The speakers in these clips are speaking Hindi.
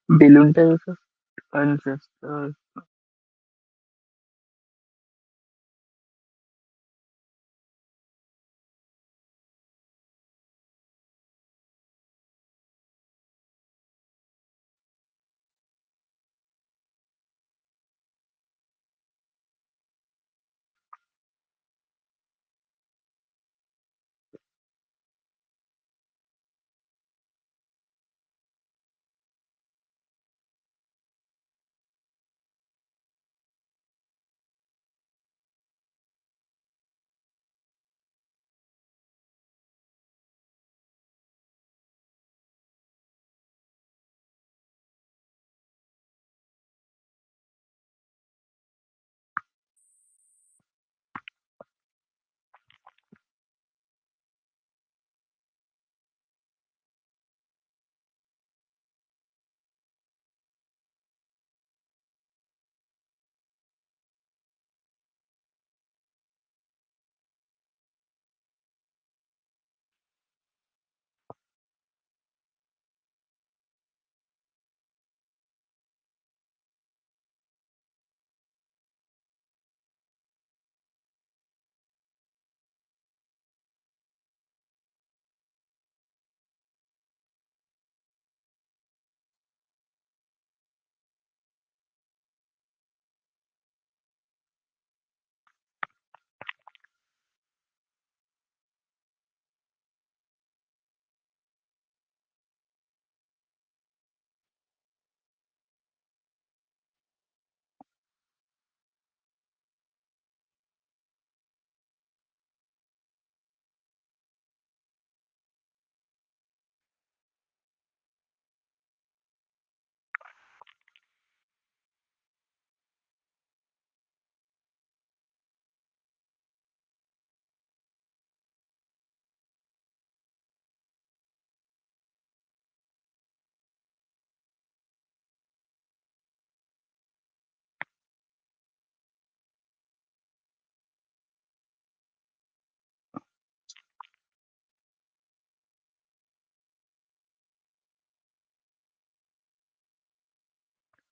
Balloon types ancestors.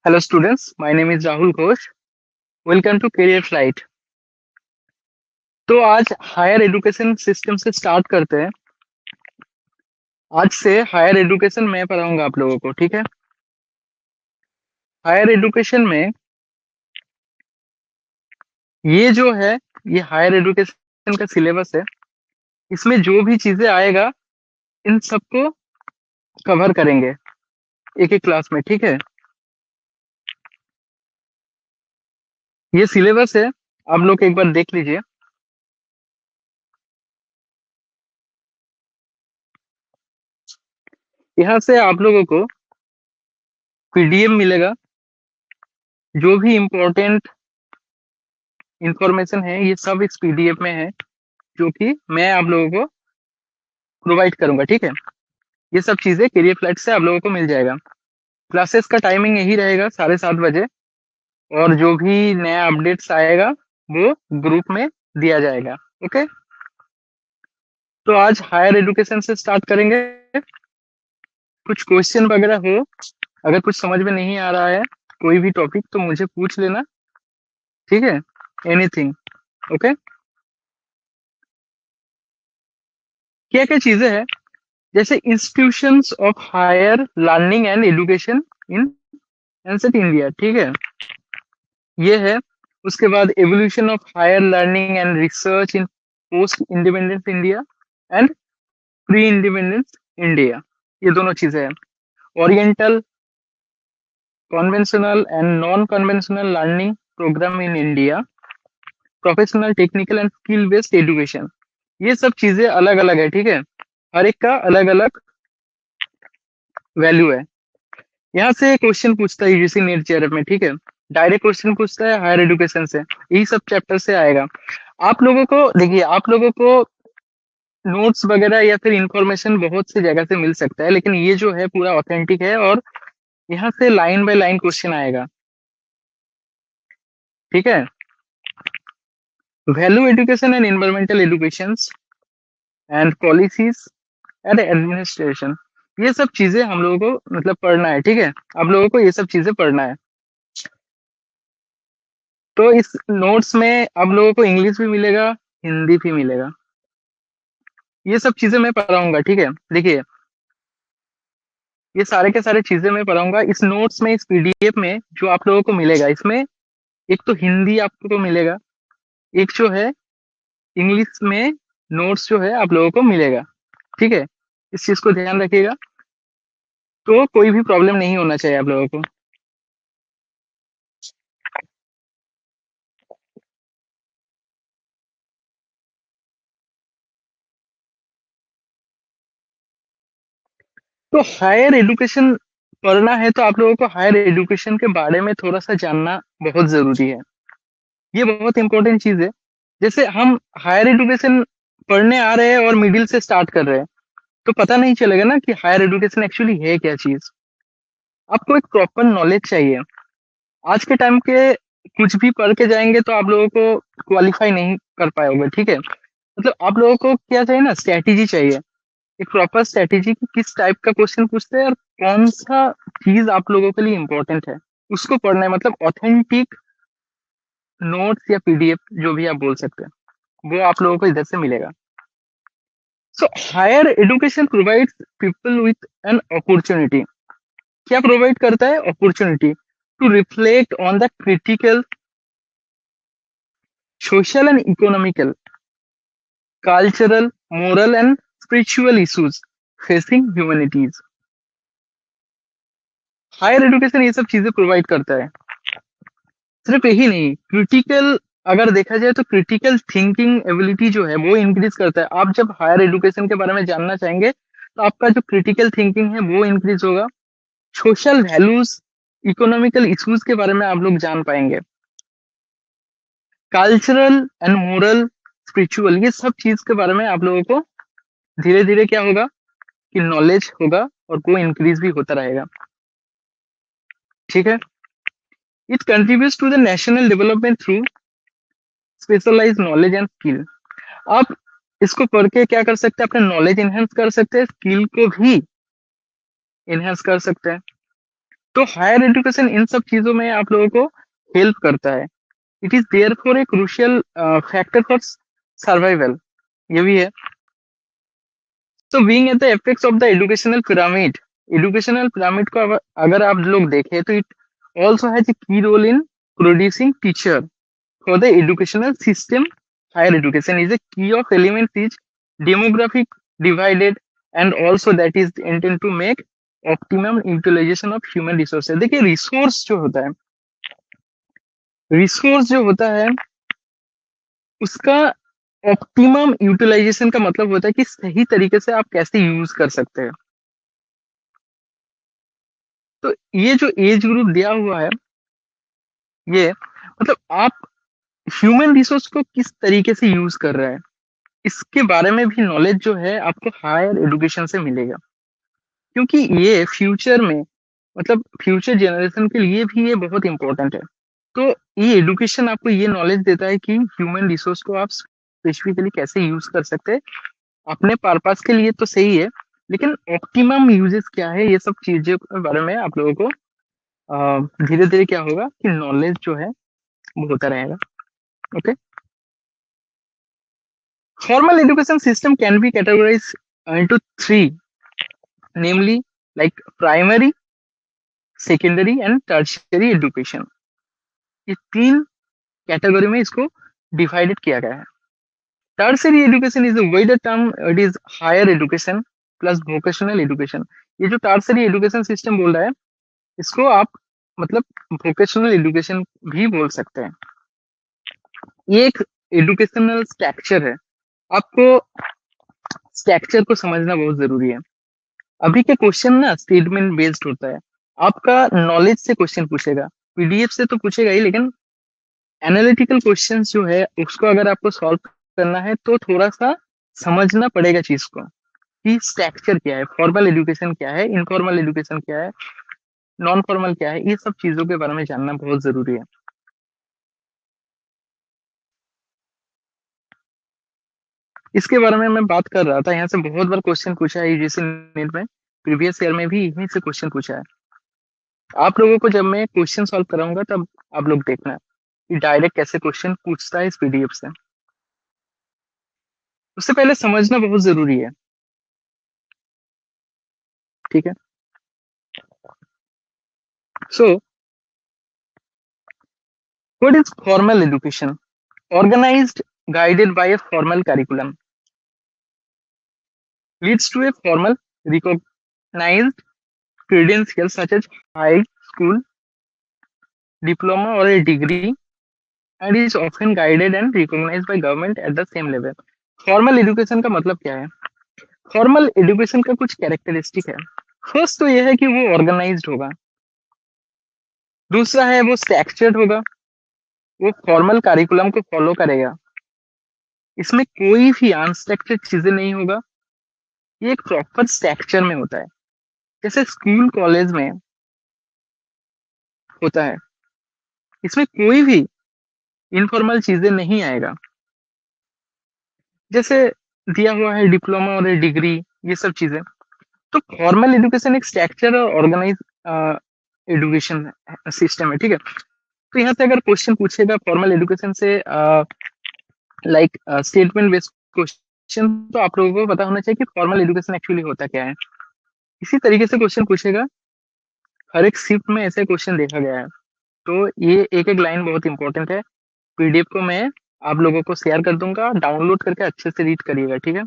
Hello students, my name is Rahul Ghosh. Welcome to Career Flight. तो आज हायर एजुकेशन सिस्टम से स्टार्ट करते हैं। आज से हायर एजुकेशन मैं पढ़ाऊंगा आप लोगों को, ठीक है। हायर एजुकेशन में ये जो है, ये हायर एजुकेशन का सिलेबस है। इसमें जो भी चीजें आएगा इन सबको कवर करेंगे एक एक क्लास में, ठीक है। ये सिलेबस है, आप लोग एक बार देख लीजिए। यहाँ से आप लोगों को पीडीएफ मिलेगा। जो भी इम्पोर्टेंट इंफॉर्मेशन है ये सब इस पीडीएफ में है, जो कि मैं आप लोगों को प्रोवाइड करूंगा, ठीक है। ये सब चीजें करियर फ्लैट से आप लोगों को मिल जाएगा। क्लासेस का टाइमिंग यही रहेगा, 7:30 बजे। और जो भी नया अपडेट्स आएगा वो ग्रुप में दिया जाएगा, ओके। तो आज हायर एजुकेशन से स्टार्ट करेंगे। कुछ क्वेश्चन वगैरह हो, अगर कुछ समझ में नहीं आ रहा है कोई भी टॉपिक, तो मुझे पूछ लेना, ठीक है। Anything, okay. क्या क्या चीजें हैं, जैसे institutions of higher learning and education in ancient India, ठीक है, ये है। उसके बाद evolution of higher learning and research in post independence India and pre independence India, ये दोनों चीजें हैं। Oriental, conventional and non conventional learning program in India, professional, technical and skill based education, ये सब चीजें अलग अलग है, ठीक है। हर एक का अलग अलग वैल्यू है। यहाँ से क्वेश्चन पूछता है यूजीसी नेट जेआरएफ में, ठीक है। डायरेक्ट क्वेश्चन पूछता है हायर एजुकेशन से, यही सब चैप्टर से आएगा। आप लोगों को देखिए, आप लोगों को नोट्स वगैरह या फिर इंफॉर्मेशन बहुत सी जगह से मिल सकता है, लेकिन ये जो है पूरा ऑथेंटिक है, और यहाँ से लाइन बाय लाइन क्वेश्चन आएगा, ठीक है। Value education and environmental education and policies and administration, ये सब चीजें हम लोगों को मतलब पढ़ना है, ठीक है। आप लोगों को ये सब चीजें पढ़ना है। तो इस नोट्स में आप लोगों को इंग्लिश भी मिलेगा, हिंदी भी मिलेगा। ये सब चीजें मैं पढ़ाऊंगा, ठीक है। देखिए, ये सारे के सारे चीजें मैं पढ़ाऊंगा इस नोट्स में, इस पीडीएफ में जो आप लोगों को मिलेगा। इसमें एक तो हिंदी आपको मिलेगा, एक जो है इंग्लिश में नोट्स जो है आप लोगों को मिलेगा, ठीक है। इस चीज को ध्यान रखिएगा, तो कोई भी प्रॉब्लम नहीं होना चाहिए आप लोगों को। तो हायर एजुकेशन पढ़ना है तो आप लोगों को हायर एजुकेशन के बारे में थोड़ा सा जानना बहुत जरूरी है। ये बहुत इंपॉर्टेंट चीज है। जैसे हम हायर एजुकेशन पढ़ने आ रहे हैं और मिडिल से स्टार्ट कर रहे हैं, तो पता नहीं चलेगा ना कि हायर एजुकेशन एक्चुअली है क्या चीज। आपको एक प्रॉपर नॉलेज चाहिए। आज के टाइम के कुछ भी पढ़ के जाएंगे तो आप लोगों को क्वालिफाई नहीं कर पाओगे, ठीक है। मतलब आप लोगों को क्या चाहिए ना, स्ट्रेटेजी चाहिए। एक प्रॉपर स्ट्रेटेजी कि किस टाइप का क्वेश्चन पूछते हैं और कौन सा चीज आप लोगों के लिए इंपॉर्टेंट है, उसको पढ़ना है। मतलब ऑथेंटिक नोट्स या पीडीएफ जो भी आप बोल सकते हैं, वो आप लोगों को इधर से मिलेगा। So higher education provides people with an opportunity. क्या प्रोवाइड करता है? Opportunity to reflect on the critical social and economical, cultural, moral and spiritual issues facing humanities. Higher education ये सब चीजें प्रोवाइड करता है। सिर्फ यही नहीं, क्रिटिकल, अगर देखा जाए तो क्रिटिकल थिंकिंग एबिलिटी जो है वो इंक्रीज करता है। आप जब हायर एजुकेशन के बारे में जानना चाहेंगे तो आपका जो क्रिटिकल थिंकिंग है वो इंक्रीज होगा। सोशल वैल्यूज, इकोनॉमिकल इश्यूज के बारे में आप लोग जान पाएंगे। कल्चरल एंड मोरल, स्पिरिचुअल, ये सब चीज के बारे में आप लोगों को धीरे धीरे क्या होगा कि नॉलेज होगा और वो इंक्रीज भी होता रहेगा, ठीक है। It contributes to the national development through specialize knowledge and skill. आप इसको पढ़ के क्या कर सकते हैं, अपने नॉलेज इनहेंस कर सकते हैं, स्किल को भी इनहेंस कर सकते हैं। तो हायर एजुकेशन इन सब चीजों में आप लोगों को हेल्प करता है। It is there for a crucial factor for survival, ये भी है। So being at the apex of the educational pyramid को अगर आप लोग देखें तो it also has a key role in producing teacher for the educational system. Higher education is a key of element is demographic divided and also that is intended to make optimum utilization of human resources। देखिए, रिसोर्स जो होता है उसका ऑप्टिमम यूटिलाइजेशन का मतलब होता है कि सही तरीके से आप कैसे यूज कर सकते हैं। तो ये जो एज ग्रुप दिया हुआ है, ये मतलब आप ह्यूमन रिसोर्स को किस तरीके से यूज कर रहे हैं, इसके बारे में भी नॉलेज जो है आपको हायर एजुकेशन से मिलेगा। क्योंकि ये फ्यूचर में, मतलब फ्यूचर जनरेशन के लिए भी ये बहुत इंपॉर्टेंट है। तो ये एजुकेशन आपको ये नॉलेज देता है कि ह्यूमन रिसोर्स को आप स्पेसिफिकली कैसे यूज कर सकते हैं। अपने पर्पस के लिए तो सही है, लेकिन ऑप्टिमम यूजेस क्या है, ये सब चीजों के बारे में आप लोगों को धीरे धीरे क्या होगा कि नॉलेज जो है वो होता रहेगा। Okay. Formal education system can be categorized into three, namely like primary, secondary and tertiary education। ये तीन कैटेगरी में इसको डिवाइडेड किया गया है। Tertiary education is wider term, it is higher education plus vocational education. ये जो टर्शियरी एजुकेशन सिस्टम बोल रहा है, इसको आप मतलब वोकेशनल एजुकेशन भी बोल सकते हैं। ये एक एजुकेशनल स्ट्रक्चर है। आपको स्ट्रक्चर को समझना बहुत जरूरी है। अभी के क्वेश्चन ना स्टेटमेंट बेस्ड होता है। आपका नॉलेज से क्वेश्चन पूछेगा, पीडीएफ से तो पूछेगा ही, लेकिन एनालिटिकल क्वेश्चंस जो है उसको अगर आपको सॉल्व करना है तो थोड़ा सा समझना पड़ेगा चीज को कि स्ट्रक्चर क्या है, फॉर्मल एजुकेशन क्या है, इनफॉर्मल एजुकेशन क्या है, नॉन फॉर्मल क्या है। ये सब चीजों के बारे में जानना बहुत जरूरी है। इसके बारे में मैं बात कर रहा था, यहाँ से बहुत बार क्वेश्चन पूछा है यूजीसी नीट में प्रीवियस ईयर में भी यहीं से क्वेश्चन पूछा है। आप लोगों को जब मैं क्वेश्चन सॉल्व कराऊंगा तब आप लोग देखना कि डायरेक्ट कैसे क्वेश्चन पूछता है इस पीडीएफ से। उससे पहले समझना बहुत जरूरी है, ठीक है। So what is formal education? Organized, guided by a formal curriculum, leads to a formal, recognized credentials such as high school diploma or a degree, and is often guided and recognized by government at the same level. Formal education का मतलब क्या है? फॉर्मल एजुकेशन का कुछ कैरेक्टरिस्टिक है। फर्स्ट तो यह है कि वो ऑर्गेनाइज्ड होगा, दूसरा है वो स्ट्रक्चर्ड होगा, वो फॉर्मल करिकुलम को फॉलो करेगा, इसमें कोई भी अनस्ट्रक्चर्ड चीजें नहीं होगा, ये एक प्रॉपर स्ट्रक्चर में होता है जैसे स्कूल कॉलेज में होता है। इसमें कोई भी इनफॉर्मल चीजें नहीं आएगा, जैसे दिया हुआ है डिप्लोमा और डिग्री, ये सब चीजें। तो फॉर्मल एजुकेशन एक स्ट्रक्चर और ऑर्गेनाइज एजुकेशन सिस्टम है, ठीक है। तो यहाँ से अगर क्वेश्चन पूछेगा फॉर्मल एजुकेशन से लाइक स्टेटमेंट बेस्ड क्वेश्चन, तो आप लोगों को पता होना चाहिए कि फॉर्मल एजुकेशन एक्चुअली होता क्या है। इसी तरीके से क्वेश्चन पूछेगा, हर एक शिफ्ट में ऐसे क्वेश्चन देखा गया है। तो ये एक एक लाइन बहुत इंपॉर्टेंट है। पीडीएफ को मैं आप लोगों को शेयर कर दूंगा, डाउनलोड करके अच्छे से रीड करिएगा, ठीक है।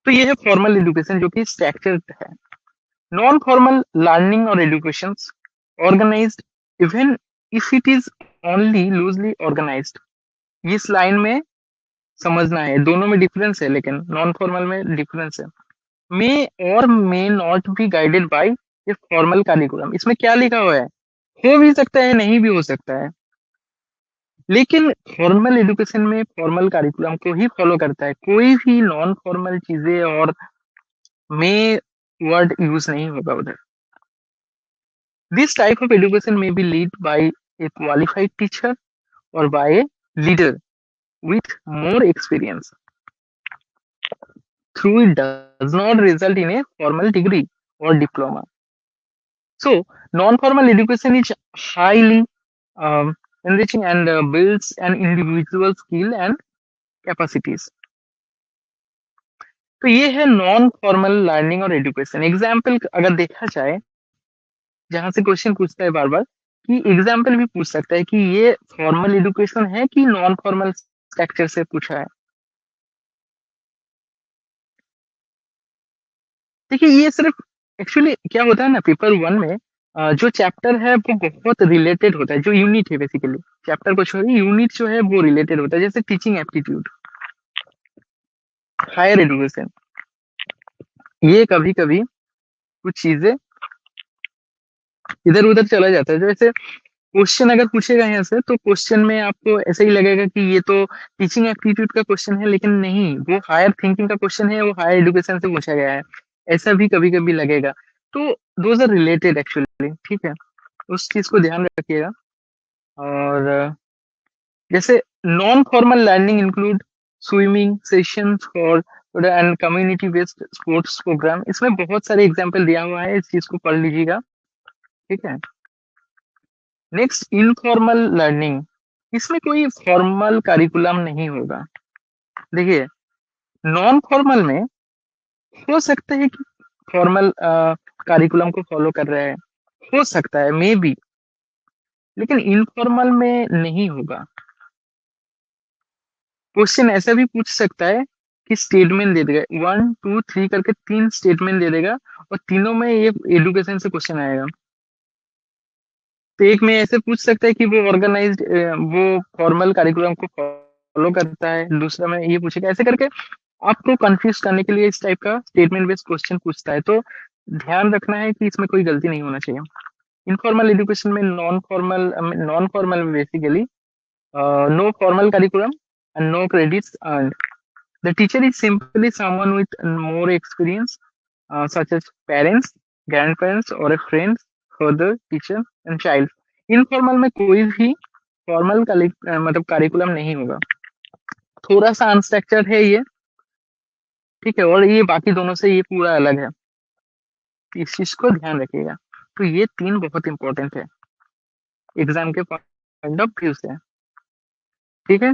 तो ये है फॉर्मल एजुकेशन जो कि स्ट्रक्चर्ड है। नॉन फॉर्मल लर्निंग और education organized even if it is only loosely organized. इस लाइन में समझना है, दोनों में डिफरेंस है, लेकिन नॉन फॉर्मल में डिफरेंस है। मे और may not be guided by a formal curriculum. इसमें क्या लिखा हुआ है? हो भी सकता है, नहीं भी हो सकता है, लेकिन फॉर्मल एजुकेशन में फॉर्मल करिकुलम को ही फॉलो करता है, कोई भी नॉन फॉर्मल चीजें और में वर्ड यूज नहीं होगा उधर। दिस टाइप ऑफ एजुकेशन में be lead by a qualified teacher और by a leader with more experience, through it does not result in a formal degree or diploma. So, non-formal education is highly enriching and builds an individual skill and capacities. तो ये है नॉन फॉर्मल लर्निंग और एजुकेशन। एग्जाम्पल अगर देखा जाए, जहां से क्वेश्चन पूछता है बार बार, कि एग्जाम्पल भी पूछ सकता है कि ये फॉर्मल एजुकेशन है कि नॉन फॉर्मल स्ट्रक्चर से पूछा है। देखिए ये सिर्फ एक्चुअली क्या होता है ना, पेपर वन में जो चैप्टर है वो बहुत रिलेटेड होता है, जो यूनिट है बेसिकली, चैप्टर को छोड़िए, यूनिट जो है वो रिलेटेड होता है, जैसे टीचिंग एप्टीट्यूड, हायर एजुकेशन। ये कभी कभी कुछ चीजें इधर उधर चला जाता है। जैसे क्वेश्चन अगर पूछेगा यहाँ से, तो क्वेश्चन में आपको ऐसे ही लगेगा कि ये तो टीचिंग एप्टीट्यूड का क्वेश्चन है, लेकिन नहीं, वो हायर थिंकिंग का क्वेश्चन है, वो हायर एजुकेशन से पूछा गया है, ऐसा भी कभी कभी लगेगा। तो दोज आर रिलेटेड एक्चुअली, ठीक है, उस चीज को ध्यान रखिएगा। और जैसे non formal learning include swimming sessions for and community based sports programme. इसमें बहुत सारे एग्जांपल दिया हुआ है, इस चीज को पढ़ लीजिएगा, ठीक है। नेक्स्ट, इनफॉर्मल लर्निंग, इसमें कोई फॉर्मल करिकुलम नहीं होगा। देखिए, नॉन फॉर्मल में हो सकता है कि फॉर्मल करिकुलम को फॉलो कर रहा है, हो सकता है मे बी, लेकिन इनफॉर्मल में नहीं होगा। क्वेश्चन ऐसा भी पूछ सकता है कि स्टेटमेंट दे देगा, 1 2 3 करके 3 स्टेटमेंट दे देगा, और तीनों में ये एजुकेशन से क्वेश्चन आएगा। तो एक में ऐसे पूछ सकता है कि वो ऑर्गेनाइज्ड, वो फॉर्मल करिकुलम को फॉलो करता है, दूसरा में ये पूछेगा, ऐसे करके आपको कंफ्यूज करने के लिए इस टाइप का स्टेटमेंट बेस्ड क्वेश्चन पूछता है। तो ध्यान रखना है कि इसमें कोई गलती नहीं होना चाहिए। इनफॉर्मल एजुकेशन में non formal basically no formal curriculum and no credits earn. The teacher is simply someone with more experience, such as parents, grandparents, or a friend for the teacher and child. Informal में कोई भी फॉर्मल मतलब करिकुलम नहीं होगा, थोड़ा सा अनस्ट्रक्चर्ड है ये, ठीक है, और ये बाकी दोनों से ये पूरा अलग है, इस चीज को ध्यान रखिएगा। तो ये 3 बहुत इंपॉर्टेंट है एग्जाम के पॉइंट ऑफ व्यू से। ठीक है,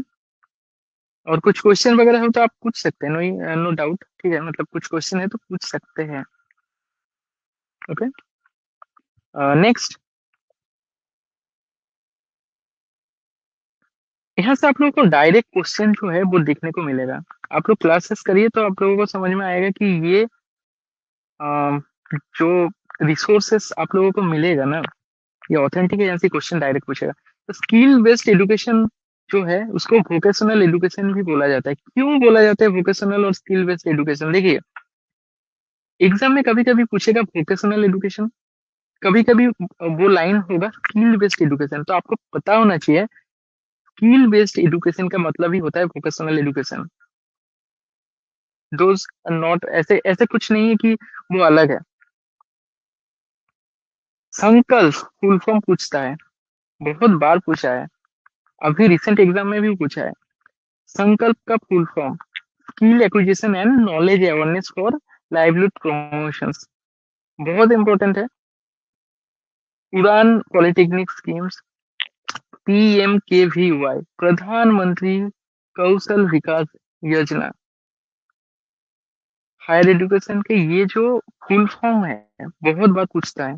और कुछ क्वेश्चन वगैरह हो तो आप पूछ सकते हैं, नो नो डाउट, ठीक है, मतलब कुछ क्वेश्चन है तो पूछ सकते हैं। ओके, नेक्स्ट, यहाँ से आप लोगों को डायरेक्ट क्वेश्चन जो है वो देखने को मिलेगा। आप लोग क्लासेस करिए तो आप लोगों को समझ में आएगा कि ये अ, जो रिसोर्सेस आप लोगों को मिलेगा ना, ये ऑथेंटिक है, यहाँ से क्वेश्चन डायरेक्ट पूछेगा। तो स्किल बेस्ड एजुकेशन जो है उसको वोकेशनल एजुकेशन भी बोला जाता है। क्यों बोला जाता है वोकेशनल और स्किल बेस्ड एजुकेशन? देखिए, एग्जाम में कभी कभी पूछेगा वोकेशनल एजुकेशन, कभी कभी वो लाइन होगा स्किल बेस्ड एजुकेशन। तो आपको पता होना चाहिए स्किल बेस्ड एजुकेशन का मतलब ही होता है वोकेशनल एजुकेशन। दोज नॉट, ऐसे ऐसे कुछ नहीं है कि वो अलग है। संकल्प फुल फॉर्म पूछता है, बहुत बार पूछा है, अभी रिसेंट एग्जाम में भी पूछा है। संकल्प का full form skill acquisition and knowledge awareness for livelihood promotions, बहुत इंपॉर्टेंट है। उड़ान पॉलिटेक्निक स्कीम्स, PMKVY, प्रधानमंत्री कौशल विकास योजना, हायर एजुकेशन के ये जो फुल फॉर्म है बहुत बार पूछता है,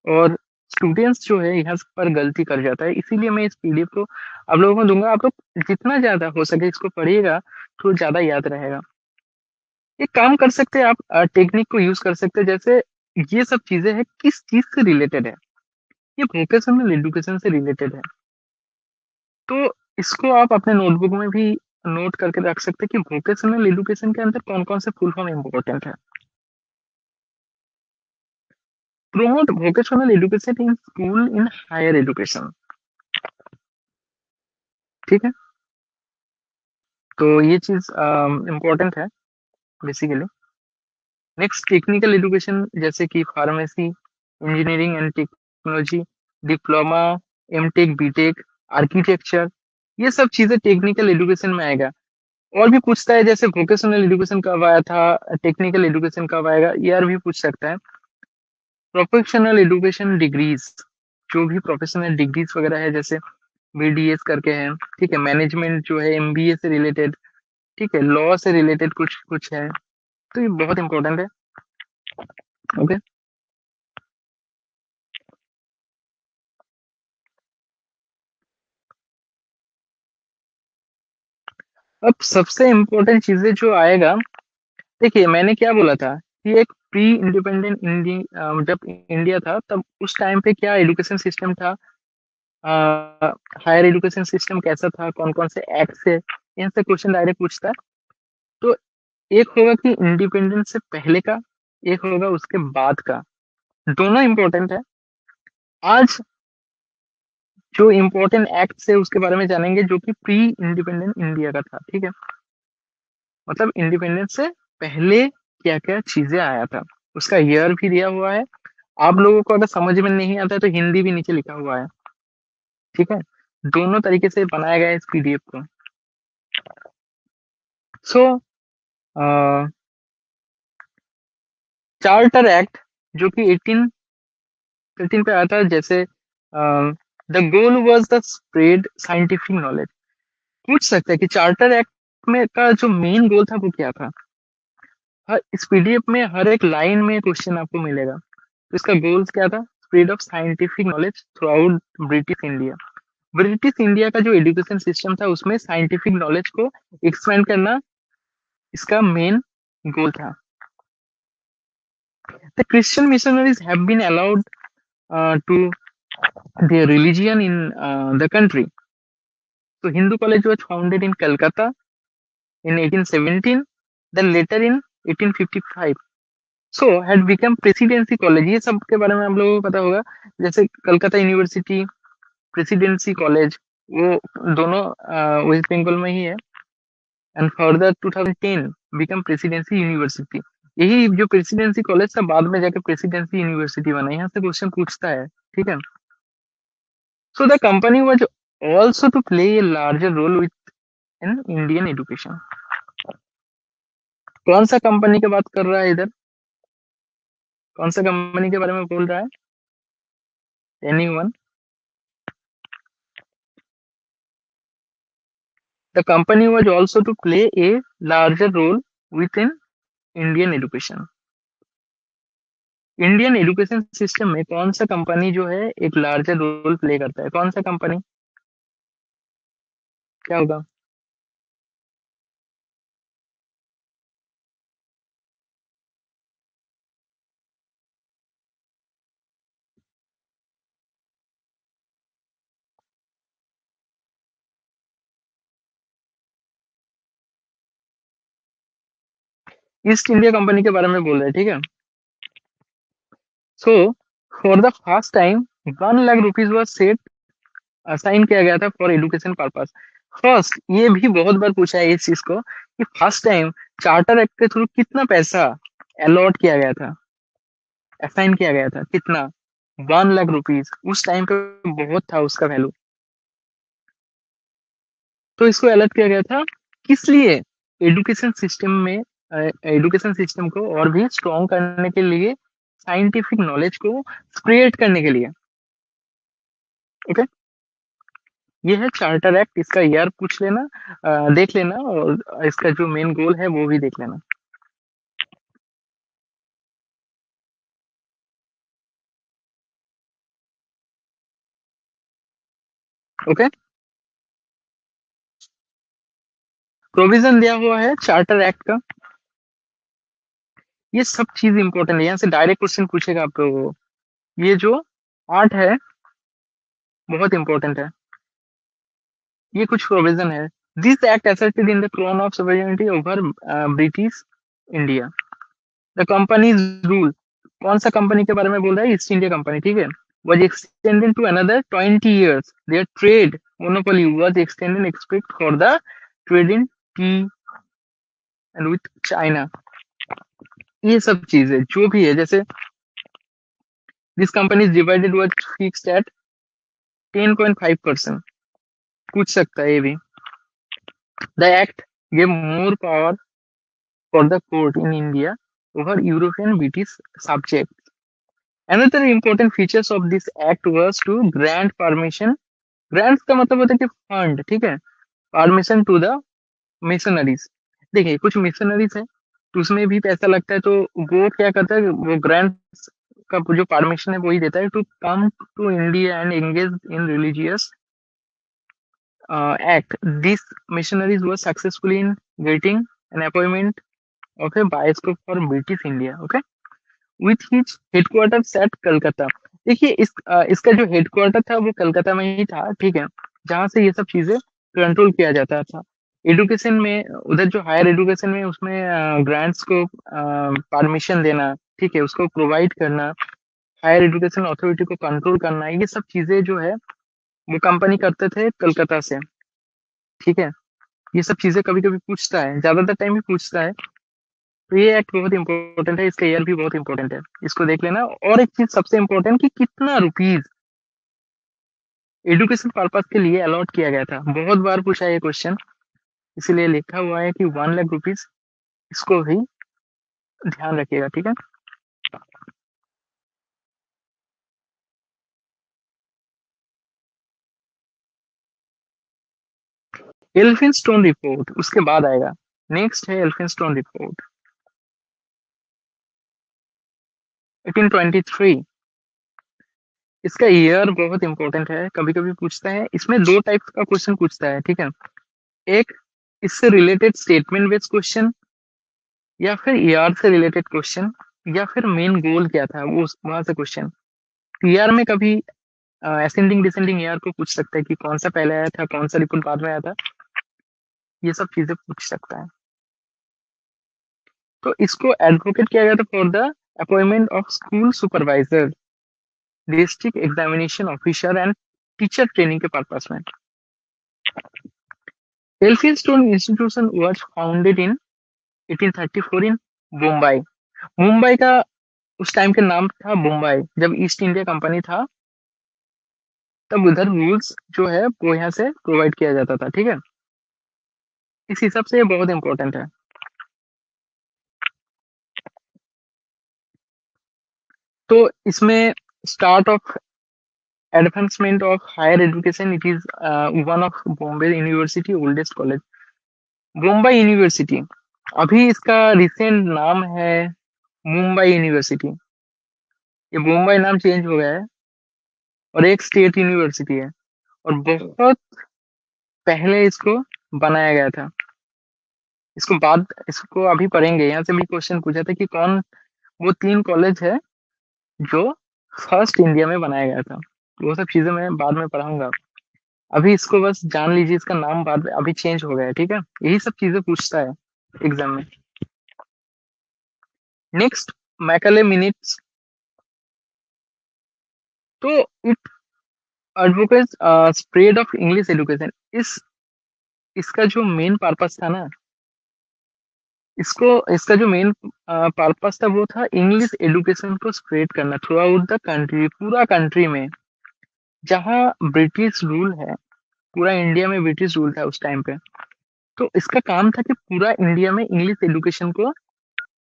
और स्टूडेंट्स जो है यहाँ पर गलती कर जाता है। इसीलिए मैं इस पीडीएफ को आप लोगों को दूंगा, आप लोग जितना ज्यादा हो सके इसको पढ़िएगा तो ज्यादा याद रहेगा। एक काम कर सकते हैं आप, टेक्निक को यूज कर सकते हैं, जैसे ये सब चीजें हैं किस चीज से रिलेटेड है, ये वोकेशनल एजुकेशन से रिलेटेड है। तो इसको आप अपने नोटबुक में भी नोट करके रख सकते हैं कि वोकेशनल एजुकेशन के अंदर कौन कौन से फुल फॉर्म इंपॉर्टेंट है। Promote vocational education in school in higher education, ठीक है, तो ये चीज इम्पोर्टेंट है बेसिकली। नेक्स्ट, टेक्निकल एजुकेशन जैसे कि pharmacy, engineering and technology, diploma, MTech, BTech, architecture, ये सब चीजें टेक्निकल एजुकेशन में आएगा। और भी पूछता है जैसे वोकेशनल एजुकेशन कब आया था, टेक्निकल एजुकेशन कब आएगा, ईयर भी पूछ सकता है। प्रोफेशनल एजुकेशन डिग्रीज, जो भी प्रोफेशनल डिग्रीज वगैरह है जैसे BDS करके है, ठीक है, मैनेजमेंट जो है MBA से रिलेटेड, ठीक है, लॉ से रिलेटेड कुछ कुछ है, तो ये बहुत इंपॉर्टेंट है। ओके, अब सबसे इम्पोर्टेंट चीजें जो आएगा, देखिए मैंने क्या बोला था कि एक प्री इंडिपेंडेंट इंडिया, जब इंडिया था तब उस टाइम पे क्या एजुकेशन सिस्टम था, हायर एजुकेशन सिस्टम कैसा था, कौन कौन से एक्ट से, इनसे क्वेश्चन डायरेक्ट पूछता है। तो एक होगा कि इंडिपेंडेंस से पहले का, एक होगा उसके बाद का, दोनों इंपॉर्टेंट है। आज जो इम्पोर्टेंट एक्ट है उसके बारे में जानेंगे जो कि प्री इंडिपेंडेंट इंडिया का था, ठीक है, मतलब इंडिपेंडेंस से पहले क्या क्या चीजें आया था, उसका ईयर भी दिया हुआ है। आप लोगों को अगर समझ में नहीं आता है तो हिंदी भी नीचे लिखा हुआ है, ठीक है, दोनों तरीके से बनाया गया है इस पीडीएफ को। सो चार्टर एक्ट जो कि 1813 पे आया था, जैसे the goal was the spread scientific knowledge. पूछ सकते हैं कि चार्टर एक्ट में का जो मेन गोल था वो क्या था। हर इस पीडीएफ में हर एक लाइन में क्वेश्चन आपको मिलेगा। तो इसका गोल्स क्या था? Spread of scientific knowledge through out British India. British India का जो एजुकेशन सिस्टम था उसमें साइंटिफिक नॉलेज को एक्सपेंड करना इसका मेन गोल था। The Christian missionaries have been allowed to their religion in the country. So Hindu college was founded in Calcutta in 1817, then later in 1855. So had become presidency college. ये सब के बारे में आप लोगों को पता होगा, जैसे कलकत्ता यूनिवर्सिटी, प्रेसिडेंसी कॉलेज, वो दोनों वेस्ट बंगाल में ही है। And further 2010 become presidency university. यही जो प्रेसिडेंसी कॉलेज था बाद में जाके प्रेसिडेंसी यूनिवर्सिटी बना, यहाँ से क्वेश्चन पूछता है, ठीक है। So the company was also to play a larger role with in Indian education. कौन सा कंपनी की बात कर रहा है इधर? कौन सा कंपनी के बारे में बोल रहा है? Anyone? The company was also to play a larger role within Indian education. Indian education system में कौन सा कंपनी जो है एक लार्जर रोल प्ले करता है? कौन सा कंपनी? क्या होगा? ईस्ट इंडिया कंपनी के बारे में बोल रहे हैं, ठीक है। So for the first time 1 lakh rupees was set, assign किया गया था फॉर एजुकेशन पर्पस। फर्स्ट, ये भी बहुत बार पूछा है इस चीज को कि फर्स्ट टाइम चार्टर एक्ट के थ्रू कितना पैसा अलॉट किया गया था, असाइन किया गया था, कितना? 1 लाख रुपीज। उस टाइम पे बहुत था उसका वैल्यू। तो इसको अलर्ट किया गया था किस लिए? एजुकेशन सिस्टम में, एजुकेशन सिस्टम को और भी स्ट्रॉन्ग करने के लिए, साइंटिफिक नॉलेज को स्प्रेड करने के लिए। ओके, ये है चार्टर एक्ट। इसका ईयर पूछ लेना, देख लेना, और इसका जो मेन गोल है वो भी देख लेना। ओके, प्रोविजन दिया हुआ है चार्टर एक्ट का। ये सब चीज इंपॉर्टेंट है, यहाँ से डायरेक्ट क्वेश्चन पूछेगा आप लोगों को। ये जो आर्ट है बहुत इंपॉर्टेंट है। ये कुछ प्रोविजन है। This act asserted in the crown of sovereignty over British India. The companies rule, कौन सा कंपनी के बारे में बोल रहा है? ईस्ट इंडिया कंपनी, ठीक है। Was extended to another 20 years. Their trade monopoly was extended except for the trade in tea and with China। ये सब चीजें जो भी है, जैसे this company divided was fixed at 10.5%। पूछ सकता है ये भी। The act gave more power for the court in India over European British subjects। Another important features of this act was to grant permission। Grants का मतलब होता है कि फंड, ठीक है। Permission to the missionaries. देखिए कुछ मिशनरीज है तो उसमें भी पैसा लगता है, तो वो क्या करता है, वो ग्रांट्स का जो परमिशन है वही देता है to come to India and engage in religious act। These missionaries were successful in getting an appointment of a bioscope for British India, okay, with his headquarters at Calcutta. देखिए इसका जो हेडक्वार्टर था वो कलकत्ता में ही था, ठीक है, जहाँ से ये सब चीजें कंट्रोल किया जाता था। एजुकेशन में उधर जो हायर एजुकेशन में उसमें ग्रांट्स को परमिशन देना, ठीक है, उसको प्रोवाइड करना, हायर एजुकेशन अथॉरिटी को कंट्रोल करना, ये सब चीजें जो है वो कंपनी करते थे कलकत्ता से, ठीक है। ये सब चीजें कभी कभी पूछता है, ज्यादातर टाइम भी पूछता है। तो ये एक्ट बहुत इंपॉर्टेंट है, इसका ईयर भी बहुत इंपॉर्टेंट है, इसको देख लेना। और एक चीज सबसे इंपॉर्टेंट कि कितना रुपीज एजुकेशन पर्पज के लिए अलॉट किया गया था, बहुत बार पूछा है ये क्वेश्चन, इसीलिए लिखा हुआ है कि 1 लाख रुपीज। इसको भी ध्यान रखिएगा, ठीक है। एल्फिंस्टोन रिपोर्ट उसके बाद आएगा। नेक्स्ट है एल्फिंस्टोन रिपोर्ट 1823। इसका ईयर बहुत इंपॉर्टेंट है, कभी कभी पूछता है। इसमें दो टाइप का क्वेश्चन पूछता है, ठीक है। एक इससे रिलेटेड स्टेटमेंट बेस्ड क्वेश्चन, या फिर ईआर से रिलेटेड क्वेश्चन, या फिर मेन गोल क्या था वो वहां से क्वेश्चन। ईआर में कभी असेंडिंग डिसेंडिंग ईआर को पूछ सकता है कि कौन सा पहले आया था, कौन सा रिपोर्ट बाद में आया था, ये सब चीजें पूछ सकता है। तो इसको एडवोकेट किया गया था for the appointment of school supervisor, district examination officer and teacher training के पर्पस में। Elphinstone institution was founded in 1834 इन मुंबई। मुंबई का उस टाइम का नाम था मुंबई, जब ईस्ट इंडिया कंपनी था तब उधर रूल्स जो है वो यहाँ से प्रोवाइड किया जाता था, ठीक है। इस हिसाब से ये बहुत इंपॉर्टेंट है। तो इसमें start of advancement of higher education, it is one of Bombay university oldest college, Mumbai university. अभी इसका रिसेंट नाम है मुंबई यूनिवर्सिटी। ये मुंबई नाम चेंज हो गया है और एक स्टेट यूनिवर्सिटी है, और बहुत पहले इसको बनाया गया था। इसको अभी पढ़ेंगे। यहाँ से भी क्वेश्चन पूछा था कि कौन वो 3 कॉलेज है जो फर्स्ट इंडिया में बनाया गया था। वो सब चीजें मैं बाद में पढ़ाऊंगा। अभी इसको बस जान लीजिए, इसका नाम बाद में अभी चेंज हो गया है, ठीक है। यही सब चीजें पूछता है एग्जाम में। Next, Macaulay minutes. तो it advocates spread of English education. इसका जो मेन पर्पस था ना, इसको इसका जो मेन पर्पस था वो था इंग्लिश एजुकेशन को स्प्रेड करना थ्रू आउट द कंट्री, पूरा कंट्री में। जहाँ ब्रिटिश रूल है, पूरा इंडिया में ब्रिटिश रूल था उस टाइम पे। तो इसका काम था कि पूरा इंडिया में इंग्लिश एजुकेशन को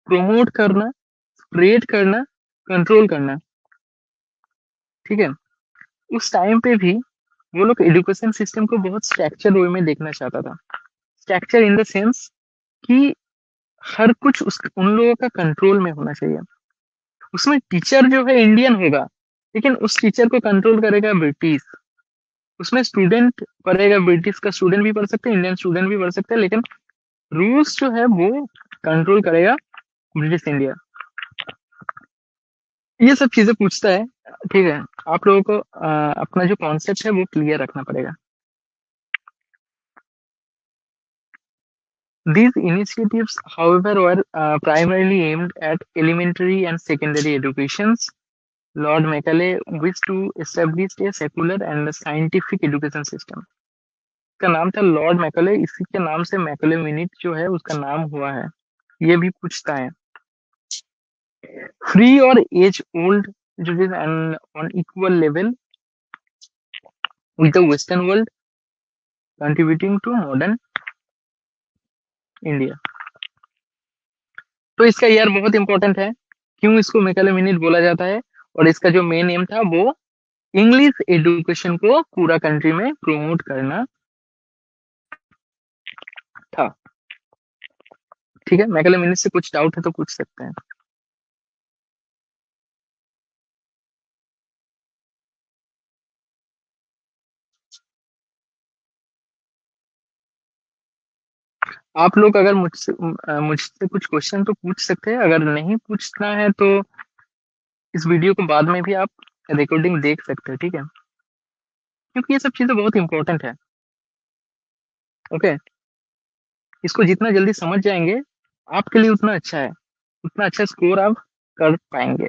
प्रमोट करना, स्प्रेड करना, कंट्रोल करना, ठीक है। उस टाइम पे भी वो लोग एजुकेशन सिस्टम को बहुत स्ट्रक्चर वे में देखना चाहता था। स्ट्रक्चर इन द सेंस कि हर कुछ उन लोगों का कंट्रोल में होना चाहिए। उसमें टीचर जो है इंडियन होगा, लेकिन उस टीचर को कंट्रोल करेगा ब्रिटिश। उसमें स्टूडेंट पढ़ेगा, ब्रिटिश का स्टूडेंट भी पढ़ सकते हैं, इंडियन स्टूडेंट भी पढ़ सकते हैं, लेकिन रूल्स जो है वो कंट्रोल करेगा ब्रिटिश इंडिया। ये सब चीजें पूछता है, ठीक है। आप लोगों को अपना जो कॉन्सेप्ट है वो क्लियर रखना पड़ेगा। These initiatives, however, were primarily aimed at elementary and secondary educations. Lord Macaulay wished to establish a secular and scientific education system. इसका नाम था लॉर्ड मैकले, इसी के नाम से मैकले मिनट जो है उसका नाम हुआ है। ये भी पूछता है। फ्री और एज ओल्ड जो है and on equal level with the western world, contributing to modern India. तो इसका ईयर बहुत इंपॉर्टेंट है। क्यों इसको मैकले मिनट बोला जाता है? और इसका जो मेन एम था वो इंग्लिश एजुकेशन को पूरा कंट्री में प्रमोट करना था, ठीक है। मैकले मिनट से कुछ डाउट है तो पूछ सकते हैं। आप लोग अगर मुझसे कुछ क्वेश्चन तो पूछ सकते हैं, अगर नहीं पूछना है तो इस वीडियो को बाद में भी आप रिकॉर्डिंग देख सकते हैं, ठीक है। क्योंकि ये सब चीजें बहुत इंपॉर्टेंट है, ओके। इसको जितना जल्दी समझ जाएंगे आपके लिए उतना अच्छा है, उतना अच्छा स्कोर आप कर पाएंगे।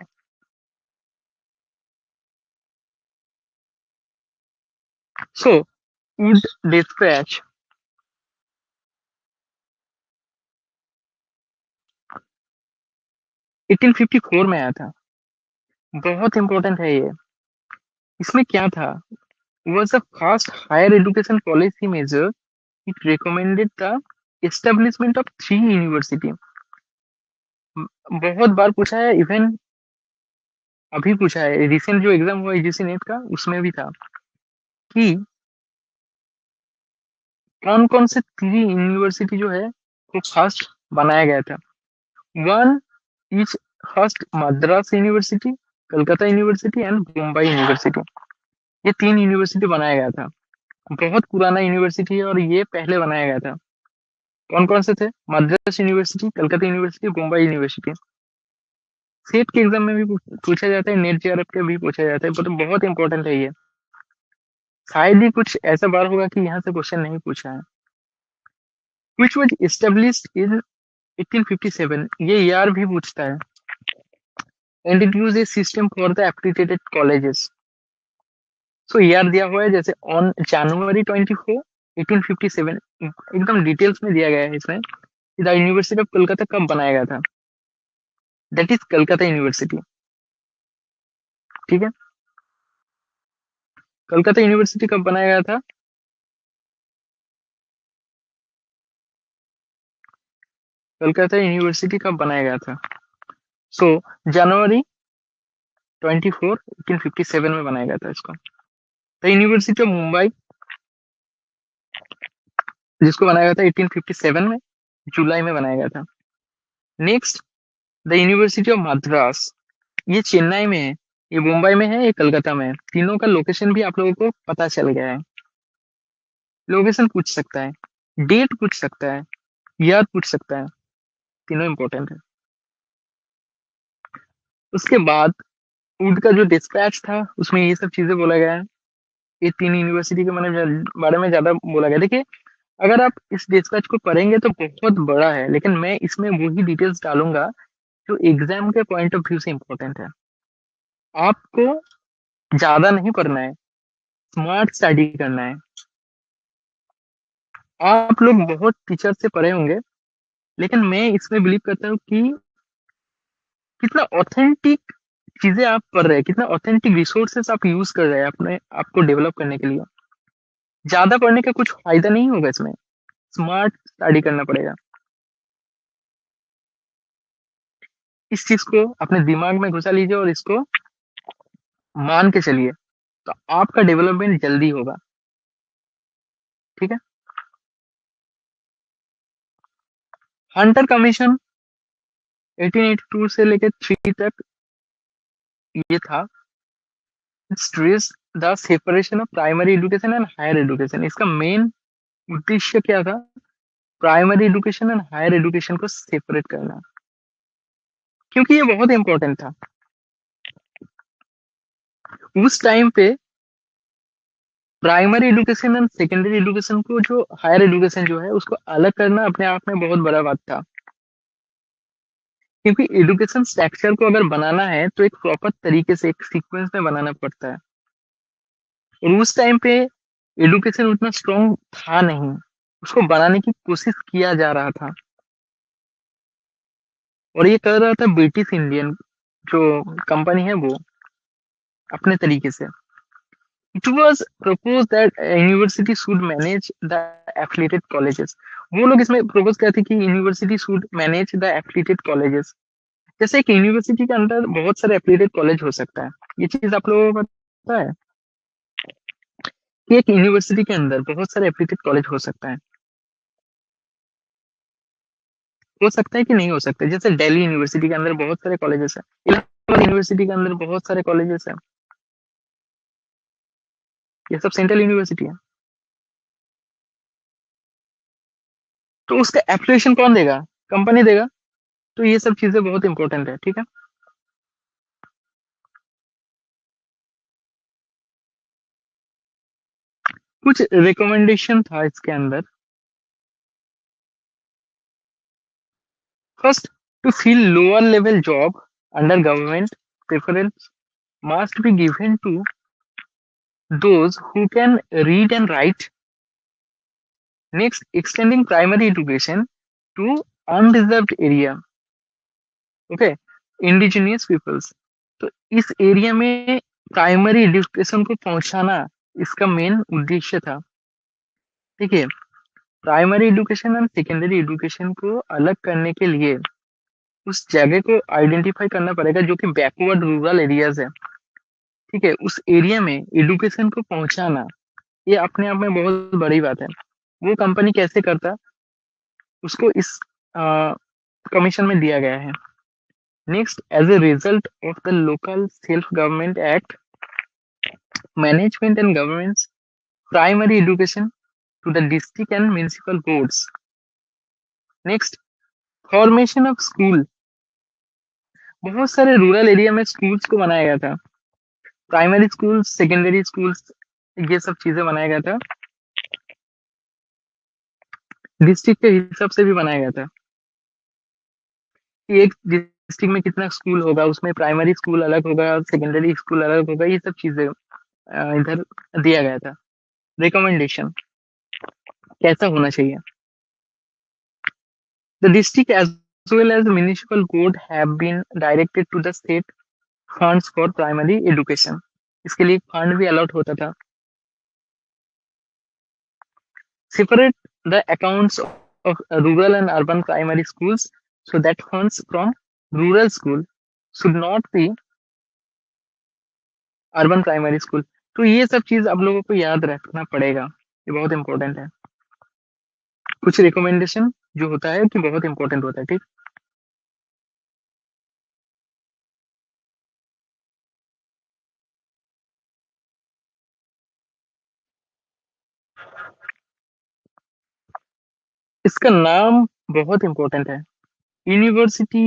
सो वुड डिस्पैच 1854 में आया था। बहुत इंपॉर्टेंट है ये। इसमें क्या था? was a fast higher education policy measure. It recommended the establishment of 3 university। बहुत बार पूछा है, इवन अभी पूछा है, रिसेंट जो एग्जाम हुआ यूजीसी नेट का उसमें भी था कि कौन कौन से 3 यूनिवर्सिटी जो है वो फर्स्ट बनाया गया था। One etch first Madras university, Calcutta university and Mumbai university. ये 3 यूनिवर्सिटी बनाया गया था। बहुत पुराना यूनिवर्सिटी है और ये पहले बनाया गया था। कौन कौन से थे? Madras university, Calcutta university, Mumbai university. Set के एग्जाम में भी पूछा जाता है, नेट जेआरएफ के भी पूछा जाता है, तो बहुत इंपॉर्टेंट है ये। शायद ही कुछ ऐसा बार होगा कि यहाँ से क्वेश्चन नहीं पूछा है। विच वॉज एस्टेब्लिश्ड इन 1857, ये ईयर भी पूछता है। And it use A system for the affiliated colleges. So year दिया हुआ है, जैसे ऑन जनवरी 24 1857, एकदम डिटेल्स में दिया गया है इसमें। द यूनिवर्सिटी ऑफ कोलकाता कब बनाया गया था? दैट इज कलकत्ता यूनिवर्सिटी, ठीक है। कलकत्ता यूनिवर्सिटी कब बनाया गया था? कलकत्ता यूनिवर्सिटी कब बनाया गया था? सो जनवरी 1857 में बनाया गया था इसको। द यूनिवर्सिटी ऑफ मुंबई, जिसको बनाया गया था 1857 में, जुलाई में बनाया गया था। Next, the university of Madras, ये चेन्नई में है, ये मुंबई में है, ये कलकत्ता में है। तीनों का लोकेशन भी आप लोगों को पता चल गया है। लोकेशन पूछ सकता है, डेट पूछ सकता है, ईयर पूछ सकता है, तीनों इंपॉर्टेंट है। उसके बाद वुड का जो डिस्पैच था उसमें ये सब चीजें बोला गया है। ये तीन यूनिवर्सिटी के बारे में ज्यादा बोला गया। देखिए, अगर आप इस डिस्पैच को पढ़ेंगे तो बहुत बड़ा है, लेकिन मैं इसमें वही डिटेल्स डालूंगा जो एग्जाम के पॉइंट ऑफ व्यू से इम्पोर्टेंट है। आपको ज्यादा नहीं पढ़ना है, स्मार्ट स्टडी करना है। आप लोग बहुत टीचर से पढ़े होंगे, लेकिन मैं इसमें बिलीव करता हूँ कि कितना ऑथेंटिक चीजें आप पढ़ रहे हैं, कितना ऑथेंटिक रिसोर्सेस आप यूज कर रहे हैं अपने आप को डेवलप करने के लिए। ज्यादा पढ़ने का कुछ फायदा नहीं होगा इसमें, स्मार्ट स्टडी करना पड़ेगा। इस चीज को अपने दिमाग में घुसा लीजिए और इसको मान के चलिए, तो आपका डेवलपमेंट जल्दी होगा। ठीक है। हंटर कमीशन 1882 से लेकर 3 तक ये था। Stress the separation of primary education and higher education. इसका मेन उद्देश्य क्या था? Primary education and higher education को सेपरेट करना, क्योंकि ये बहुत इंपॉर्टेंट था। उस टाइम पे primary education and secondary education को, जो हायर एजुकेशन जो है, उसको अलग करना अपने आप में बहुत बड़ा बात था। क्योंकि एजुकेशन स्ट्रक्चर को अगर बनाना है तो एक प्रॉपर तरीके से एक सीक्वेंस में बनाना पड़ता है, और उस टाइम पे एजुकेशन उतना स्ट्रॉन्ग था नहीं, उसको बनाने की कोशिश किया जा रहा था, और ये कर रहा था ब्रिटिश इंडियन जो कंपनी है वो, अपने तरीके से। It was proposed that a university should manage the affiliated colleges. वो लोग इसमें प्रपोज करते थे कि university should manage the affiliated colleges. जैसे एक यूनिवर्सिटी के अंदर बहुत सारे एफिलिएटेड कॉलेज हो सकता है। ये चीज आप लोगों को पता है कि एक यूनिवर्सिटी के अंदर बहुत सारे एफिलिएटेड कॉलेज हो सकता है? हो सकता है कि नहीं हो सकता है? जैसे दिल्ली यूनिवर्सिटी के अंदर बहुत सारे कॉलेजेस है, इलाहाबाद यूनिवर्सिटी के अंदर बहुत सारे कॉलेजेस है, ये सब सेंट्रल यूनिवर्सिटी है। तो उसका एप्लीकेशन कौन देगा? कंपनी देगा। तो ये सब चीजें बहुत इंपॉर्टेंट है। ठीक है। कुछ रिकमेंडेशन था इसके अंदर। First, to fill lower level job under government preference must be given to those who can read and write. Next, extending primary education to undeserved area, okay, indigenous peoples. तो इस एरिया में प्राइमरी एजुकेशन को पहुंचाना इसका मेन उद्देश्य था। ठीक है। Primary education and secondary education को अलग करने के लिए उस जगह को आइडेंटिफाई करना पड़ेगा जो कि बैकवर्ड रूरल एरियाज है। ठीक है। उस एरिया में एजुकेशन को पहुंचाना, ये अपने आप में बहुत बड़ी बात है। वो कंपनी कैसे करता, उसको इस कमीशन में दिया गया है। Next, as a result of the local self government act, management and governance primary education to the district and municipal boards. Next, formation of school, बहुत सारे रूरल एरिया में स्कूल्स को बनाया गया था। प्राइमरी स्कूल, सेकेंडरी स्कूल्स, ये सब चीजें बनाया गया था। डिस्ट्रिक्ट के हिसाब से भी बनाया गया था कि एक डिस्ट्रिक्ट में कितना स्कूल होगा, उसमें प्राइमरी स्कूल अलग होगा, सेकेंडरी स्कूल अलग होगा, ये सब चीजें इधर दिया गया था। रिकमेंडेशन कैसा होना चाहिए? The district as well as municipal board have been directed to the state funds for primary education. इसके लिए फंड भी अलॉट होता था। Separate the accounts of rural and urban primary schools so that funds from rural school should not be urban primary school. तो ये सब चीज आप लोगों को याद रखना पड़ेगा, ये बहुत इंपॉर्टेंट है। कुछ रिकमेंडेशन जो होता है कि बहुत इंपॉर्टेंट होता है, ठीक। इसका नाम बहुत इंपॉर्टेंट है, यूनिवर्सिटी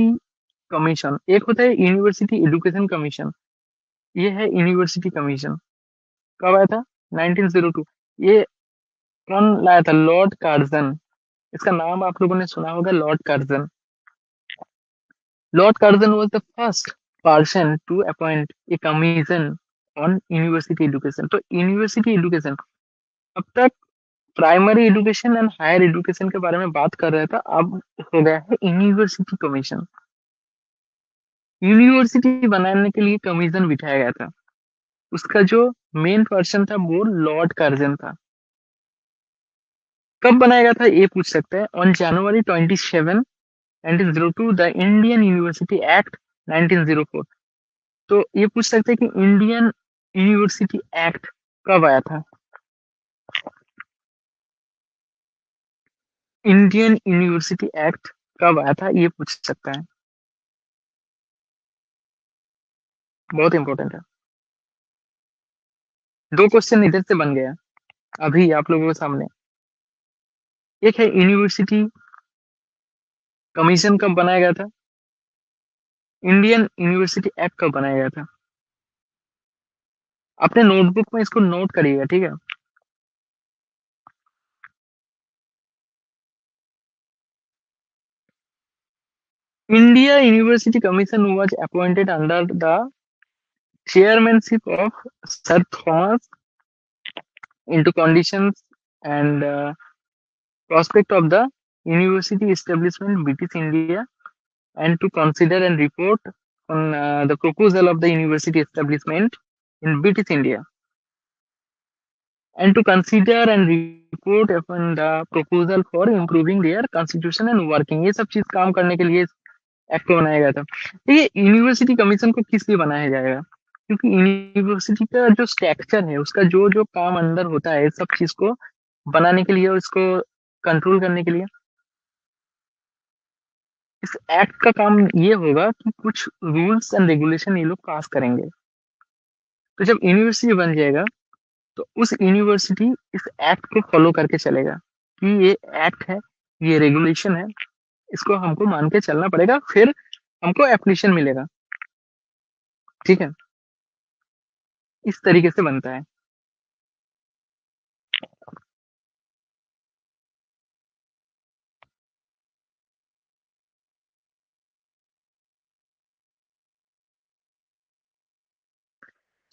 कमीशन। एक होता है यूनिवर्सिटी एजुकेशन कमीशन, ये है यूनिवर्सिटी कमीशन। कब आया था? 1902। ये कौन लाया था? Lord Curzon. इसका नाम आप लोगों ने सुना होगा, Lord Curzon. Lord Curzon was the first person to appoint a commission on university education. तो यूनिवर्सिटी एजुकेशन, अब तक primary education and higher education के बारे में बात कर रहा था, अब हो गया है यूनिवर्सिटी कमीशन। यूनिवर्सिटी बनाने के लिए कमीशन बिठाया गया था, उसका जो मेन पर्सन था वो लॉर्ड कर्जन था। कब बनाया गया था ये पूछ सकते हैं। On January 27, 1902 the Indian university act 1904। तो ये पूछ सकते हैं कि इंडियन यूनिवर्सिटी एक्ट कब आया था। इंडियन यूनिवर्सिटी एक्ट कब आया था ये पूछ सकता है, बहुत इंपॉर्टेंट है। दो क्वेश्चन इधर से बन गया अभी आप लोगों के सामने। एक है यूनिवर्सिटी कमीशन कब बनाया गया था, इंडियन यूनिवर्सिटी एक्ट कब बनाया गया था। अपने नोटबुक में इसको नोट करिएगा, ठीक है। India university commission was appointed under the chairmanship of Sir Thomas into conditions and prospect of the university establishment British India, and to consider and report on the proposal of the university establishment in British India, and to consider and report upon the proposal for improving their constitution and working। ये सब चीज काम करने के लिए एक्ट बनाया गया था। देखिए यूनिवर्सिटी कमीशन को किस लिए बनाया जाएगा, क्योंकि यूनिवर्सिटी का जो स्ट्रक्चर है, उसका जो जो काम अंदर होता है, सब चीज को बनाने के लिए और इसको कंट्रोल करने के लिए इस एक्ट का काम ये होगा कि कुछ रूल्स एंड रेगुलेशन ये लोग पास करेंगे। तो जब यूनिवर्सिटी बन जाएगा तो उस यूनिवर्सिटी इस एक्ट को फॉलो करके चलेगा कि ये एक्ट है, ये रेगुलेशन है, इसको हमको मान के चलना पड़ेगा, फिर हमको एप्लीकेशन मिलेगा, ठीक है। इस तरीके से बनता है।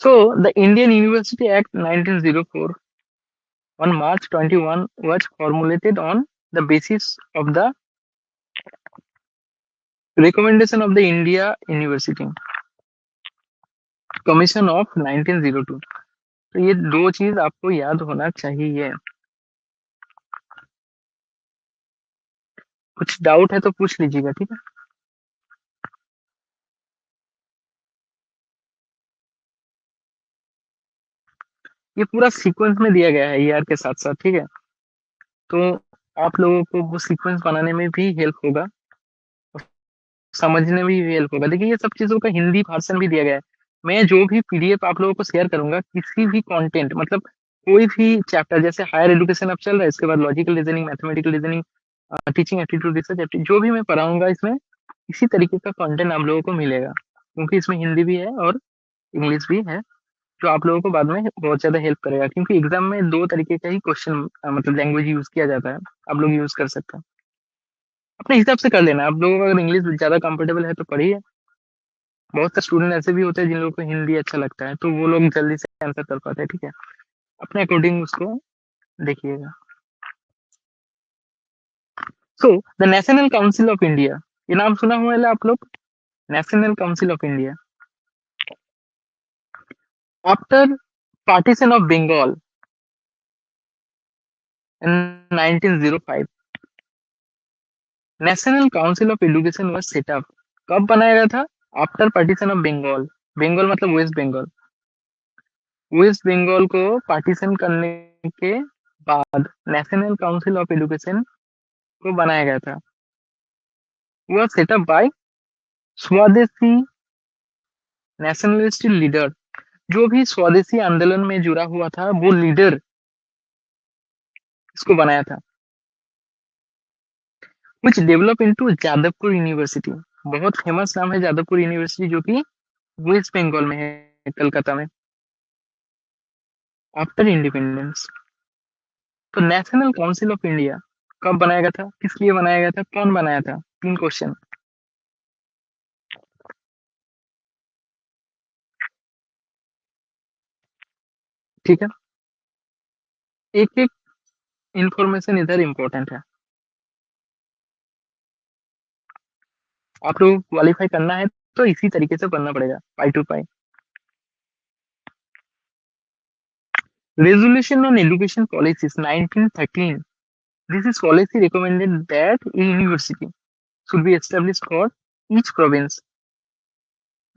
So, the Indian University Act 1904 on March 21 was formulated on the basis of the recommendation of the India University Commission of 1902। तो ये दो चीज आपको याद होना चाहिए। कुछ डाउट है तो पूछ लीजिएगा, ठीक है। ये पूरा सीक्वेंस में दिया गया है ईआर के साथ साथ, ठीक है। तो आप लोगों को वो सीक्वेंस बनाने में भी हेल्प होगा, समझने में भी हेल्प होगा। देखिए ये सब चीजों का हिंदी वर्जन भी दिया गया है। मैं जो भी पीडीएफ आप लोगों को शेयर करूंगा, किसी भी कंटेंट मतलब कोई भी चैप्टर, जैसे हायर एजुकेशन अब चल रहा है, इसके बाद logical reasoning, mathematical reasoning, teaching aptitude, research aptitude, जो भी मैं पढ़ाऊंगा इसमें इसी तरीके का कंटेंट आप लोगों को मिलेगा, क्योंकि इसमें हिंदी भी है और इंग्लिश भी है, जो आप लोगों को बाद में बहुत ज्यादा हेल्प करेगा। क्योंकि एग्जाम में दो तरीके का ही क्वेश्चन मतलब लैंग्वेज यूज किया जाता है, आप लोग यूज कर सकते हैं। अपने हिसाब से कर लेना, आप लोगों को अगर इंग्लिश ज्यादा कंफर्टेबल है तो पढ़िए। बहुत से स्टूडेंट ऐसे भी होते हैं जिन लोगों को हिंदी अच्छा लगता है, तो वो लोग जल्दी से आंसर कर पाते हैं, ठीक है। अपने अकॉर्डिंग उसको देखिएगा। So the national council of India, ये नाम सुना हुआ है आप लोग, national council of India. After partition of Bengal in 1905, national council of education was set up. कब बनाया गया था? After partition of Bengal. Bengal मतलब वेस्ट बंगाल। वेस्ट बंगाल को पार्टीशन करने के बाद नेशनल काउंसिल ऑफ एजुकेशन को बनाया गया था। वह सेटअप बाय स्वदेशी नेशनलिस्ट लीडर, जो भी स्वदेशी आंदोलन में जुड़ा हुआ था वो लीडर इसको बनाया था। Which develop into Jadavpur university, बहुत फेमस नाम है जादवपुर यूनिवर्सिटी, जो कि वेस्ट बंगाल में है, कलकत्ता में, आफ्टर इंडिपेंडेंस। तो नेशनल काउंसिल ऑफ इंडिया कब बनाया गया था, किस लिए बनाया गया था, कौन बनाया था, 3 क्वेश्चन। ठीक है, एक एक इंफॉर्मेशन इधर इंपॉर्टेंट है, आप लोग क्वालिफाई करना है तो इसी तरीके से करना पड़ेगा, पाई टू पाई। Resolution on education policies 1913, this is policy recommended that a university should be established for each province.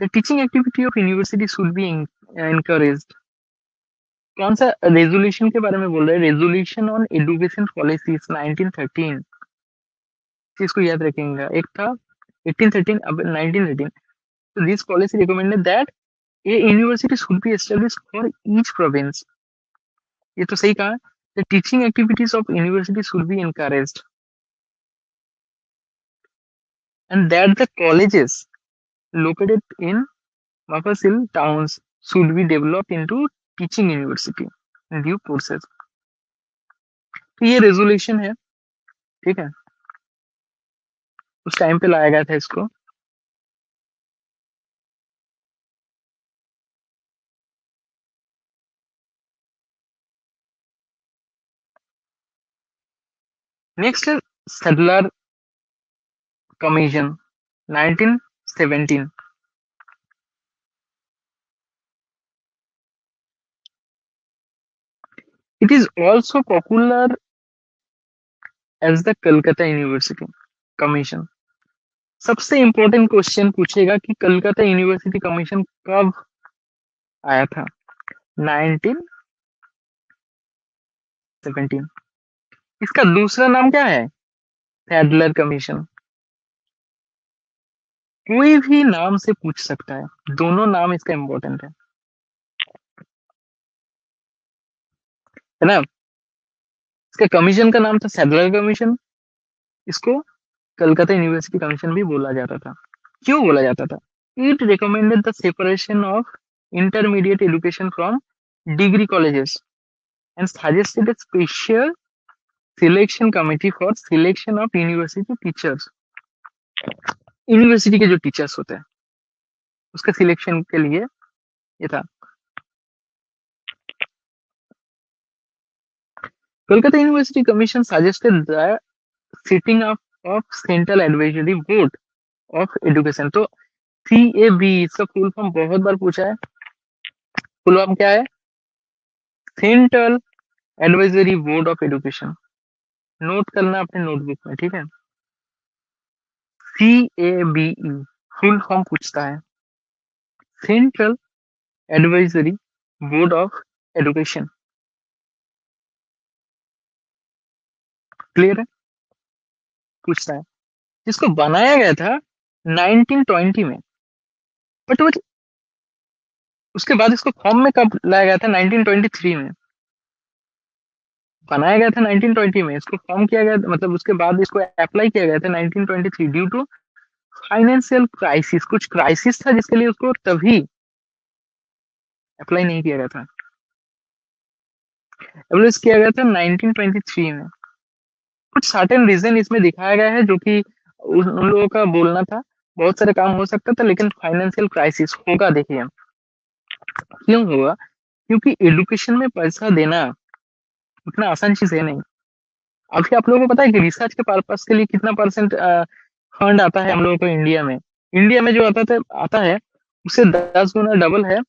The teaching activity of university should be encouraged. कौन सा रेजोल्यूशन के बारे में बोल रहे हैं, रेजोल्यूशन ऑन एजुकेशन पॉलिसीज 1913, इसको याद रखेंगे। एक था 1813, अब 1913। So this policy recommended that a university should be established for each province. ये तो सही कहा। The teaching activities of university should be encouraged and that the colleges located in Mafasil towns should be developed into teaching university in due courses. तो ये रेजोल्यूशन है, ठीक है, उस टाइम पे लाया गया था इसको। नेक्स्ट है Sadler commission 1917। It is also popular as the Calcutta university commission. सबसे इंपॉर्टेंट क्वेश्चन पूछेगा कि कलकत्ता यूनिवर्सिटी कमीशन कब आया था, 1917। इसका दूसरा नाम क्या है, सैडलर कमीशन। कोई भी नाम से पूछ सकता है, दोनों नाम इसका इंपॉर्टेंट है ना। इसका कमीशन का नाम था सैडलर कमीशन, इसको कलकत्ता यूनिवर्सिटी कमीशन भी बोला जाता था। क्यों बोला जाता था, it recommended the separation of intermediate education from degree colleges and suggested a special selection committee for selection of university teachers. University के जो टीचर्स होते हैं उसके सिलेक्शन के लिए ये था। Kolkata university commission suggested the sitting of central advisory board of education. तो CAB इसका फुल फॉर्म बहुत बार पूछा है, फुल फॉर्म क्या है, central advisory board of education. Note करना अपने नोटबुक में, ठीक है। CABE फुल फॉर्म पूछता है, central advisory board of education. Clear है, पूछता है, जिसको बनाया गया था 1920 में, बट वो उसके बाद इसको फॉर्म में कब लाया गया था, 1923 में। बनाया गया था 1920 में, इसको फॉर्म किया गया, मतलब उसके बाद इसको अप्लाई किया गया था 1923 ड्यू टू फाइनेंशियल क्राइसिस। कुछ क्राइसिस था जिसके लिए उसको तभी अप्लाई नहीं किया गया था, एब्लिश किया गया था 1923 में। कुछ सर्टेन रीजन इसमें दिखाया गया है जो कि उन लोगों का बोलना था, बहुत सारे काम हो सकता था लेकिन फाइनेंशियल क्राइसिस होगा। देखिए क्यों होगा, क्योंकि एजुकेशन में पैसा देना उतना आसान चीज है नहीं। अभी आप लोगों को पता है कि रिसर्च के पर्पस के लिए कितना परसेंट फंड आता है हम लोगों को इंडिया में। इंडिया में जो आता है उससे 10 गुना डबल है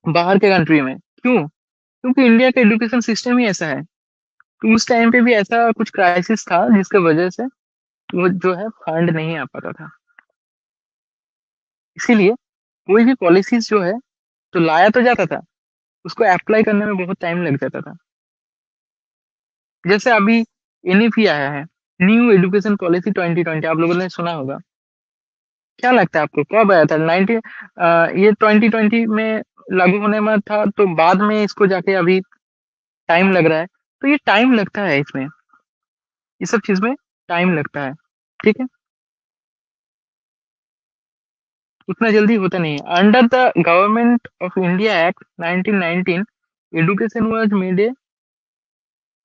बाहर के कंट्री में। क्यों, क्योंकि इंडिया का एजुकेशन सिस्टम ही ऐसा है। तो उस टाइम पे भी ऐसा कुछ क्राइसिस था जिसके वजह से वो जो है फंड नहीं आ पाता था। इसीलिए कोई भी पॉलिसीज जो है तो लाया तो जाता था उसको अप्लाई करने में बहुत टाइम लग जाता था। जैसे अभी एनईपी आया है, न्यू एजुकेशन पॉलिसी 2020, आप लोगों ने सुना होगा। क्या लगता है आपको कब आया था? 19 ये 2020 में लागू होने में था, तो बाद में इसको जाके अभी टाइम लग रहा है। तो ये टाइम लगता है इसमें, ये सब चीज में टाइम लगता है। ठीक है, उतना जल्दी होता नहीं है। Under the government of India act 1919, education was made a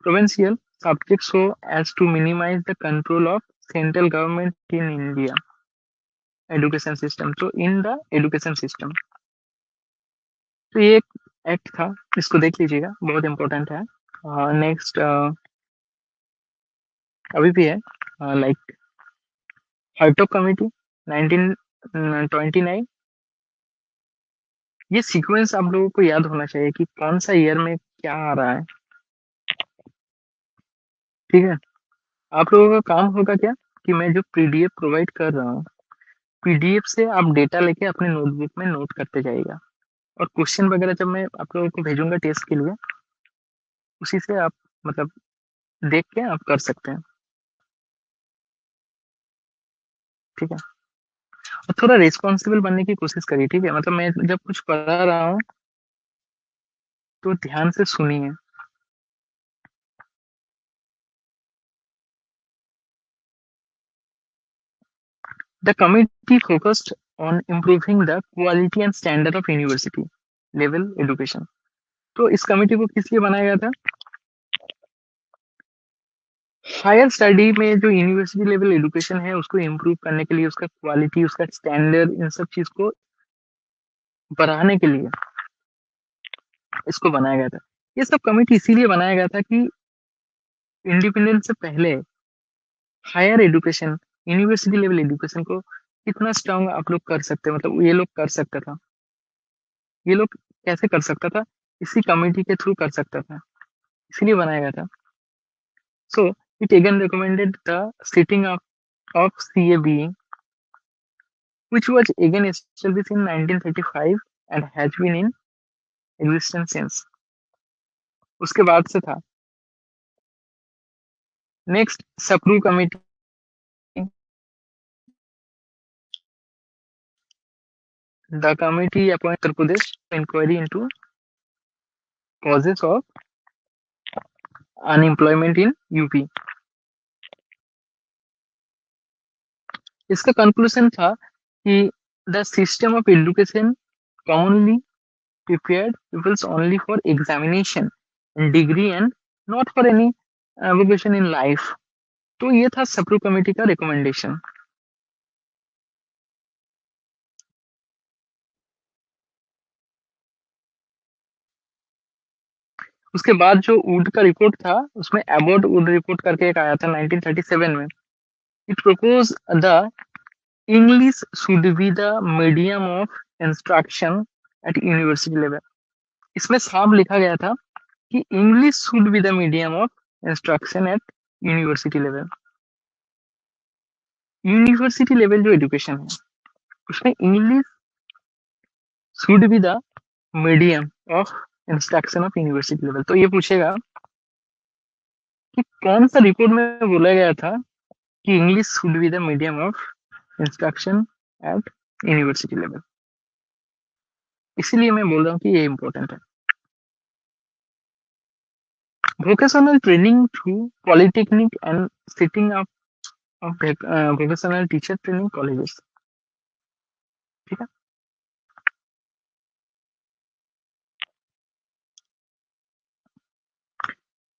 provincial subject so as to minimize the control of central government in India education system, so in the education system। तो ये एक एक्ट था, इसको देख लीजिएगा, बहुत इंपॉर्टेंट है। नेक्स्ट अभी भी है, लाइक हर्टॉग कमेटी 1929। ये सीक्वेंस आप लोगों को याद होना चाहिए कि कौन सा ईयर में क्या आ रहा है। ठीक है, आप लोगों का काम होगा क्या कि मैं जो पीडीएफ प्रोवाइड कर रहा हूँ, पीडीएफ से आप डेटा लेके अपने नोटबुक में नोट करते जाइएगा, और क्वेश्चन वगैरह जब मैं आप लोगों को भेजूंगा टेस्ट के लिए, उसी से आप मतलब देख के आप कर सकते हैं। ठीक है, और थोड़ा रिस्पॉन्सिबल बनने की कोशिश करिए। ठीक है, मतलब मैं जब कुछ पढ़ा रहा हूँ तो ध्यान से सुनिए। The committee focused on improving the quality and standard of university level education. तो इस कमिटी को किस लिए बनाया गया था? हायर स्टडी में जो यूनिवर्सिटी लेवल एजुकेशन है उसको इम्प्रूव करने के लिए, उसका क्वालिटी, उसका स्टैंडर्ड, इन सब चीज को बढ़ाने के लिए इसको बनाया गया था। ये सब कमिटी इसीलिए बनाया गया था कि इंडिपेंडेंस से पहले higher education, university level education को कितना स्ट्रांग आप लोग कर सकते हैं, मतलब ये लोग कर सकता था। ये लोग कैसे कर सकता था? इसी कमिटी के थ्रू कर सकता था, इसलिए बनाया गया था। So it again recommended the sitting of CAB, which was again established in 1935 and has been in existence since। उसके बाद से था। Next Sapru committee, the committee appoint Uttar Pradesh inquiry into causes of unemployment in UP. इसका कंक्लूजन था कि the system of education commonly prepared pupils only for examination and degree and not for any vocation in life। तो ये था सप्रू कमेटी का रिकमेंडेशन। उसके बाद जो वुड का रिपोर्ट था, उसमें अबाउट वुड रिपोर्ट करके एक आया था 1937 में। It propose the English should be the medium of instruction at university level. इसमें साफ लिखा गया था कि English should be the medium of instruction at university level. University level जो एजुकेशन है उसमें English should be the medium of instruction of university level. तो ये पूछेगा कि कौन सा रिपोर्ट में बोला गया था कि English should be the medium of instruction at university level. इसीलिए मैं बोल रहा हूँ कि ये इम्पोर्टेंट है। Vocational training through polytechnic and setting up of vocational teacher training colleges. ठीक है,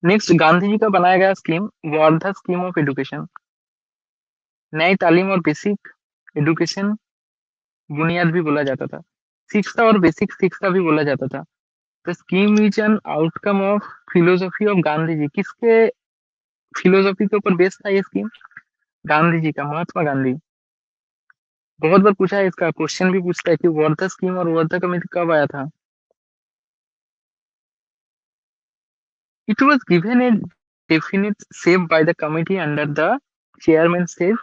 नेक्स्ट गांधी जी का बनाया गया scheme, Wardha scheme of education. Nai Talim और बेसिक एजुकेशन बुनियाद भी बोला जाता था, शिक्षा और बेसिक शिक्षा भी बोला जाता था। The scheme is an outcome of philosophy of Gandhi ji. किसके फिलोसफी के ऊपर बेस्ड था ये स्कीम? गांधी जी का, महात्मा गांधी। बहुत बार पूछा है, इसका क्वेश्चन भी पूछता है कि वर्धा स्कीम और वर्धा कमेटी कब आया था। It was given A definite shape by the committee under the chairmanship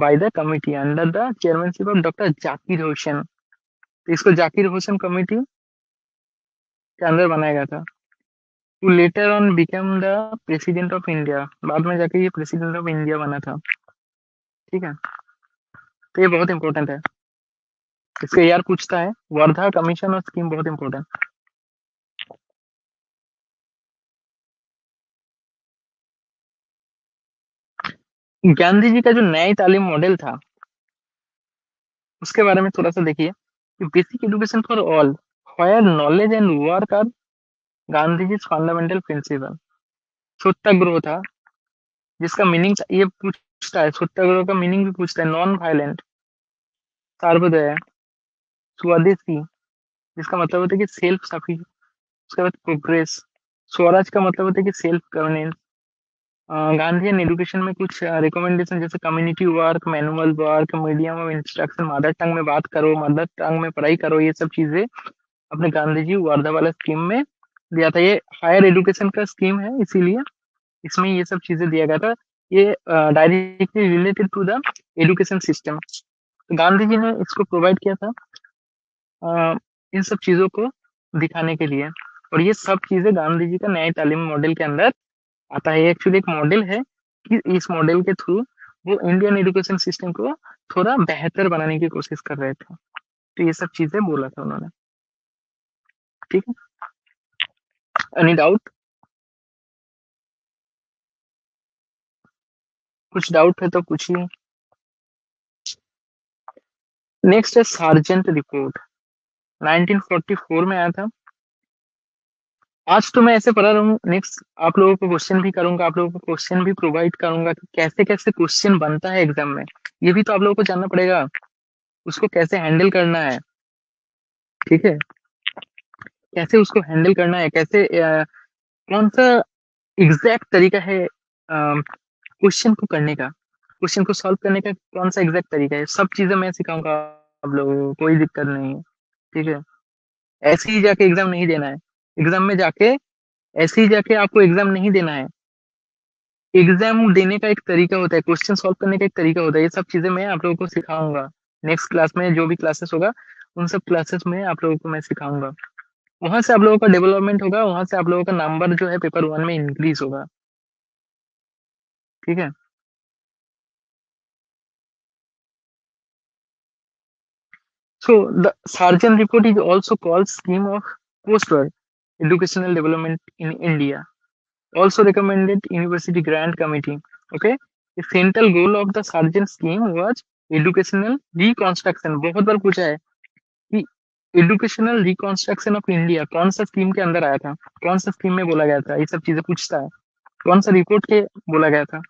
by the committee under the chairmanship of doctor Zakir Hussain. तो इसको जाकिर हुसैन कमेटी के अंदर बनाया गया था। who later on became the president of India। बाद में जाके ये प्रेसिडेंट ऑफ इंडिया बना था। ठीक है, तो ये बहुत इंपॉर्टेंट है, इसके यार पूछता है। वर्धा कमीशन और स्कीम बहुत इंपॉर्टेंट। गांधी जी का जो न्याय तालीम मॉडल था उसके बारे में थोड़ा सा देखिए कि basic education for all where knowledge and work are Gandhi ji fundamental principle. Satyagraha था जिसका मीनिंग ये पूछता है, सत्याग्रह का मीनिंग भी पूछता है। नॉन वायलेंट, सर्वोदय, स्वदेशी जिसका मतलब होता है कि सेल्फ सफिशिएंट, उसके बाद प्रोग्रेस, स्वराज का मतलब होता है कि self governance. Gandhi and education में कुछ रिकमेंडेशन जैसे community work, manual work, medium of instruction, mother tongue में बात करो, मदर टंग में पढ़ाई करो, ये सब चीजें अपने गांधी जी वर्धा वाला स्कीम में दिया था। ये हायर एजुकेशन का स्कीम है, इसीलिए इसमें ये सब चीजें दिया गया था। ये directly related to the education system. तो गांधी जी ने इसको प्रोवाइड किया था इन सब चीजों को दिखाने के लिए। और ये सब चीजें गांधी जी का न्याय तालीम मॉडल के अंदर आता है। एक्चुअली एक मॉडल है कि इस मॉडल के थ्रू वो इंडियन एजुकेशन सिस्टम को थोड़ा बेहतर बनाने की कोशिश कर रहे थे। तो ये सब चीजें बोला था उन्होंने। ठीक है, एनी डाउट? कुछ डाउट है तो पूछिए। नेक्स्ट है सार्जेंट रिपोर्ट, 1944 में आया था। आज तो मैं ऐसे पढ़ा रहा हूँ, नेक्स्ट आप लोगों को क्वेश्चन भी करूंगा, आप लोगों को क्वेश्चन भी प्रोवाइड करूंगा कि कैसे कैसे क्वेश्चन बनता है एग्जाम में। ये भी तो आप लोगों को जानना पड़ेगा, उसको कैसे हैंडल करना है। ठीक है, कैसे उसको हैंडल करना है, कैसे कौन सा एग्जैक्ट तरीका है क्वेश्चन को करने का, क्वेश्चन को सॉल्व करने का कौन सा एग्जैक्ट तरीका है, सब चीजें मैं सिखाऊंगा आप लोगों को, कोई दिक्कत नहीं है। ठीक है, ऐसे ही जाके एग्जाम नहीं देना है। एग्जाम में जाके ऐसे ही जाके आपको एग्जाम नहीं देना है। एग्जाम देने का एक तरीका होता है, क्वेश्चन सॉल्व करने का एक तरीका होता है। ये सब चीजें मैं आप लोगों को सिखाऊंगा नेक्स्ट क्लास में, जो भी क्लासेस होगा उन सब क्लासेस में आप लोगों को मैं सिखाऊंगा। वहां से आप लोगों का डेवलपमेंट होगा, वहां से आप लोगों का नंबर जो है पेपर वन में इंक्रीज होगा। ठीक है, so the Sargent report is also called scheme of post-war educational development in India, also recommended University Grant Committee। Okay, the central goal of the Sargent scheme was educational reconstruction। बहुत बार पूछा है कि एजुकेशनल रिकॉन्स्ट्रक्शन ऑफ इंडिया कौन सा स्कीम के अंदर आया था, कौन सा स्कीम में बोला गया था, ये सब चीजें पूछता है। कौन सा रिपोर्ट के बोला गया था।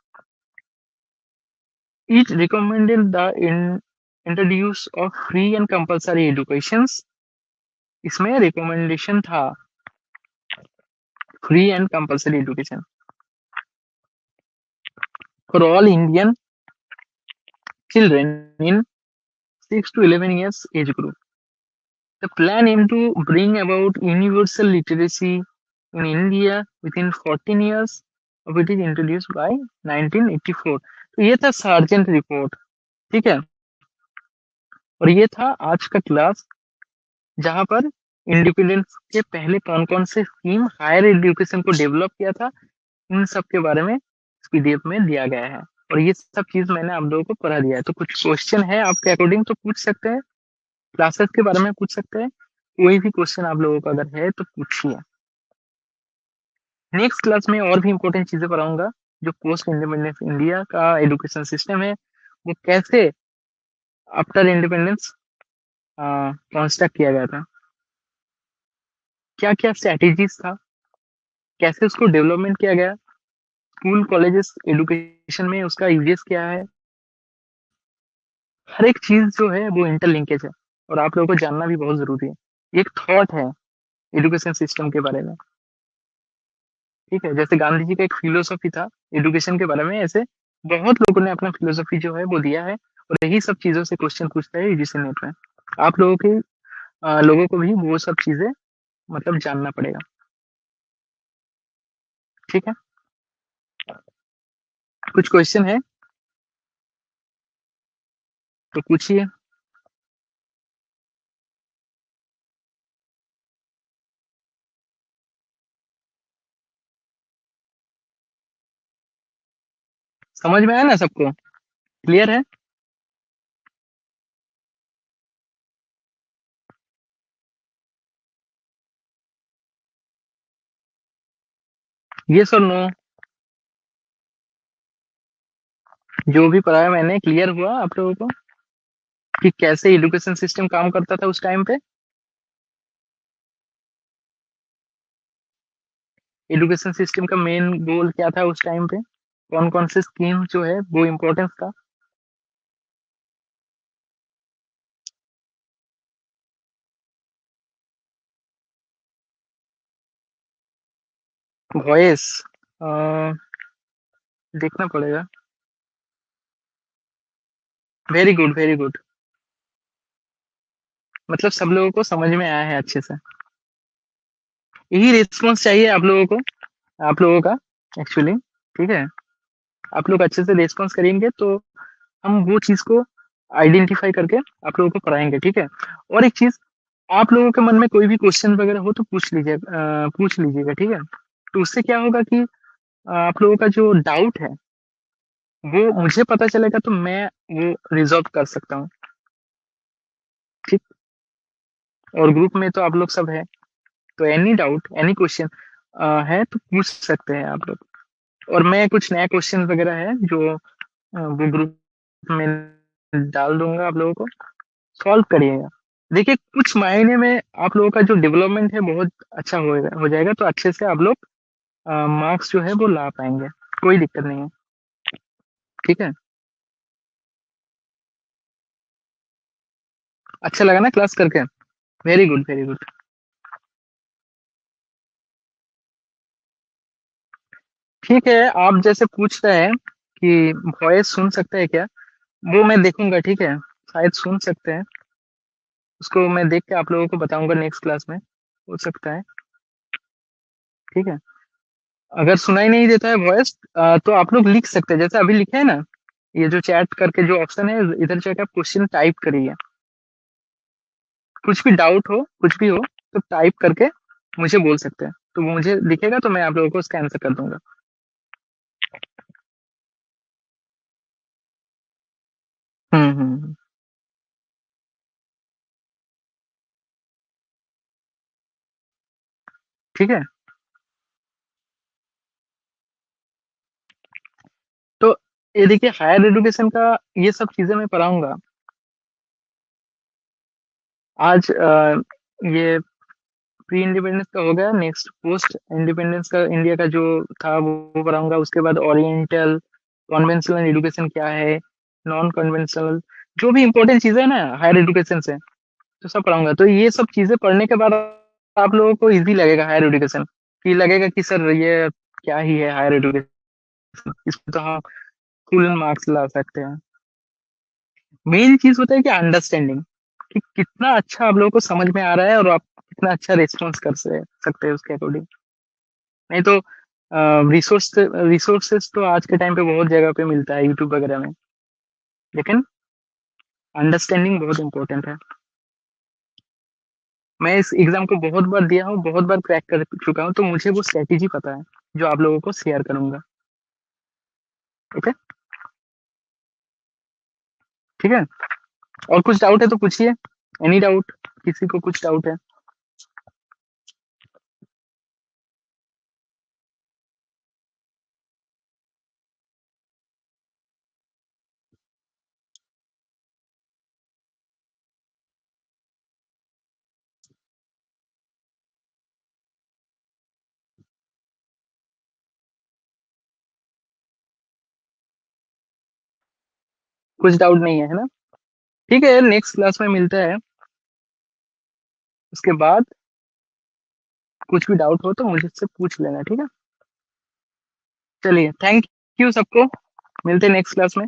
It recommended the introduce of free and compulsory education. इसमें रिकमेंडेशन था free and compulsory education for all Indian children in 6 to 11 years age group। The plan aimed to bring about universal literacy in India within 14 years of it is introduced by 1984। तो ये था सार्जेंट रिपोर्ट। ठीक है, और ये था आज का क्लास जहां पर इंडिपेंडेंस के पहले कौन कौन से स्कीम हायर एजुकेशन को डेवलप किया था, इन सब के बारे में पीडीएफ में दिया गया है। और ये सब चीज मैंने आप लोगों को पढ़ा दिया है। तो कुछ क्वेश्चन है आपके अकॉर्डिंग तो पूछ सकते हैं, क्लासेस के बारे में पूछ सकते हैं, कोई भी क्वेश्चन आप लोगों का अगर है तो पूछिए। नेक्स्ट क्लास में और भी इंपॉर्टेंट चीजें पढ़ाऊंगा, जो पोस्ट इंडिपेंडेंस इंडिया का एजुकेशन सिस्टम है वो कैसे आफ्टर इंडिपेंडेंस कंस्ट्रक्ट किया गया था, क्या क्या स्ट्रेटेजीज था, कैसे उसको डेवलपमेंट किया गया, स्कूल कॉलेजेस एजुकेशन में उसका यूजेस क्या है। हर एक चीज जो है वो इंटरलिंकेज है और आप लोगों को जानना भी बहुत जरूरी है। ये एक थॉट है एजुकेशन सिस्टम के बारे में। ठीक है, जैसे गांधी जी का एक फिलोसफी था एजुकेशन के बारे में, ऐसे बहुत लोगों ने अपना फिलोसफी जो है वो दिया है। और यही सब चीजों से क्वेश्चन पूछता है यूजीसी नेट में। आप लोगों के लोगों को भी वो सब चीजें मतलब जानना पड़ेगा। ठीक है, कुछ क्वेश्चन है तो पूछिए। समझ में आया ना सबको? क्लियर है? ये सर नो, जो भी पढ़ाया मैंने क्लियर हुआ आप लोगों को कि कैसे एजुकेशन सिस्टम काम करता था उस टाइम पे? एजुकेशन सिस्टम का मेन गोल क्या था उस टाइम पे? कौन कौन से स्कीम जो है वो इम्पोर्टेंस था? वॉइस, देखना पड़ेगा। Very good, very good. मतलब सब लोगों को समझ में आया है अच्छे से। यही रिस्पॉन्स चाहिए आप लोगों को, आप लोगों का एक्चुअली। ठीक है, आप लोग अच्छे से रिस्पॉन्स करेंगे तो हम वो चीज को आइडेंटिफाई करके आप लोगों को पढ़ाएंगे। ठीक है, और एक चीज, आप लोगों के मन में कोई भी क्वेश्चन वगैरह हो तो पूछ लीजिएगा। ठीक है, तो उससे क्या होगा कि आप लोगों का जो डाउट है वो मुझे पता चलेगा, तो मैं वो रिजॉल्व कर सकता हूँ। ठीक, और ग्रुप में तो आप लोग सब है, तो एनी डाउट एनी क्वेश्चन है तो पूछ सकते हैं आप लोग। और मैं कुछ नया क्वेश्चन वगैरह है जो वो ग्रुप में डाल दूंगा, आप लोगों को सॉल्व करिएगा। देखिए कुछ महीने में आप लोगों का जो डेवलपमेंट है बहुत अच्छा हो जाएगा, तो अच्छे से आप लोग मार्क्स जो है वो ला पाएंगे, कोई दिक्कत नहीं है। ठीक है, अच्छा लगा ना क्लास करके? Very good, very good. ठीक है, आप जैसे पूछ रहे हैं कि वॉइस सुन सकते हैं क्या, वो मैं देखूंगा। ठीक है, शायद सुन सकते हैं, उसको मैं देख के आप लोगों को बताऊंगा नेक्स्ट क्लास में, हो सकता है। ठीक है, अगर सुनाई नहीं देता है वॉइस तो आप लोग लिख सकते हैं, जैसे अभी लिखे है ना, ये जो चैट करके जो ऑप्शन है, इधर जाके आप क्वेश्चन टाइप करिए। कुछ भी डाउट हो, कुछ भी हो, तो टाइप करके मुझे बोल सकते हैं, तो वो मुझे दिखेगा तो मैं आप लोगों को उसका आंसर कर दूंगा। हम्म। ठीक है, तो ये देखिए हायर एजुकेशन का ये सब चीजें मैं पढ़ाऊंगा आज। ये प्री इंडिपेंडेंस का हो गया, नेक्स्ट पोस्ट इंडिपेंडेंस का इंडिया का जो था वो पढ़ाऊंगा। उसके बाद ओरिएंटल, कन्वेंशनल एजुकेशन क्या है, नॉन कन्वेंशनल, जो भी इंपॉर्टेंट चीजें है ना हायर एजुकेशन से, तो सब पढ़ाऊंगा। तो ये सब चीजें पढ़ने के बाद आप लोगों को इजी लगेगा हायर एजुकेशन, कि लगेगा कि सर ये क्या ही है हायर एजुकेशन, इसमें तो हम फुल मार्क्स ला सकते हैं। मेन चीज होता है कि अंडरस्टैंडिंग, कि कितना अच्छा आप लोगों को समझ में आ रहा है और आप कितना अच्छा रिस्पॉन्स कर सकते हैं उसके अकॉर्डिंग। नहीं तो रिसोर्सेस तो आज के टाइम पे बहुत जगह पे मिलता है यूट्यूब वगैरह में, लेकिन अंडरस्टैंडिंग बहुत इंपॉर्टेंट है। मैं इस एग्जाम को बहुत बार दिया हूँ, बहुत बार क्रैक कर चुका हूँ, तो मुझे वो स्ट्रेटेजी पता है जो आप लोगों को शेयर करूंगा। ओके, ठीक है, और कुछ डाउट है तो पूछिए, एनी डाउट, किसी को कुछ डाउट है? कुछ डाउट नहीं है, है ना? ठीक है, नेक्स्ट क्लास में मिलता है, उसके बाद कुछ भी डाउट हो तो मुझसे पूछ लेना। ठीक है, चलिए, थैंक यू सबको, मिलते हैं नेक्स्ट क्लास में।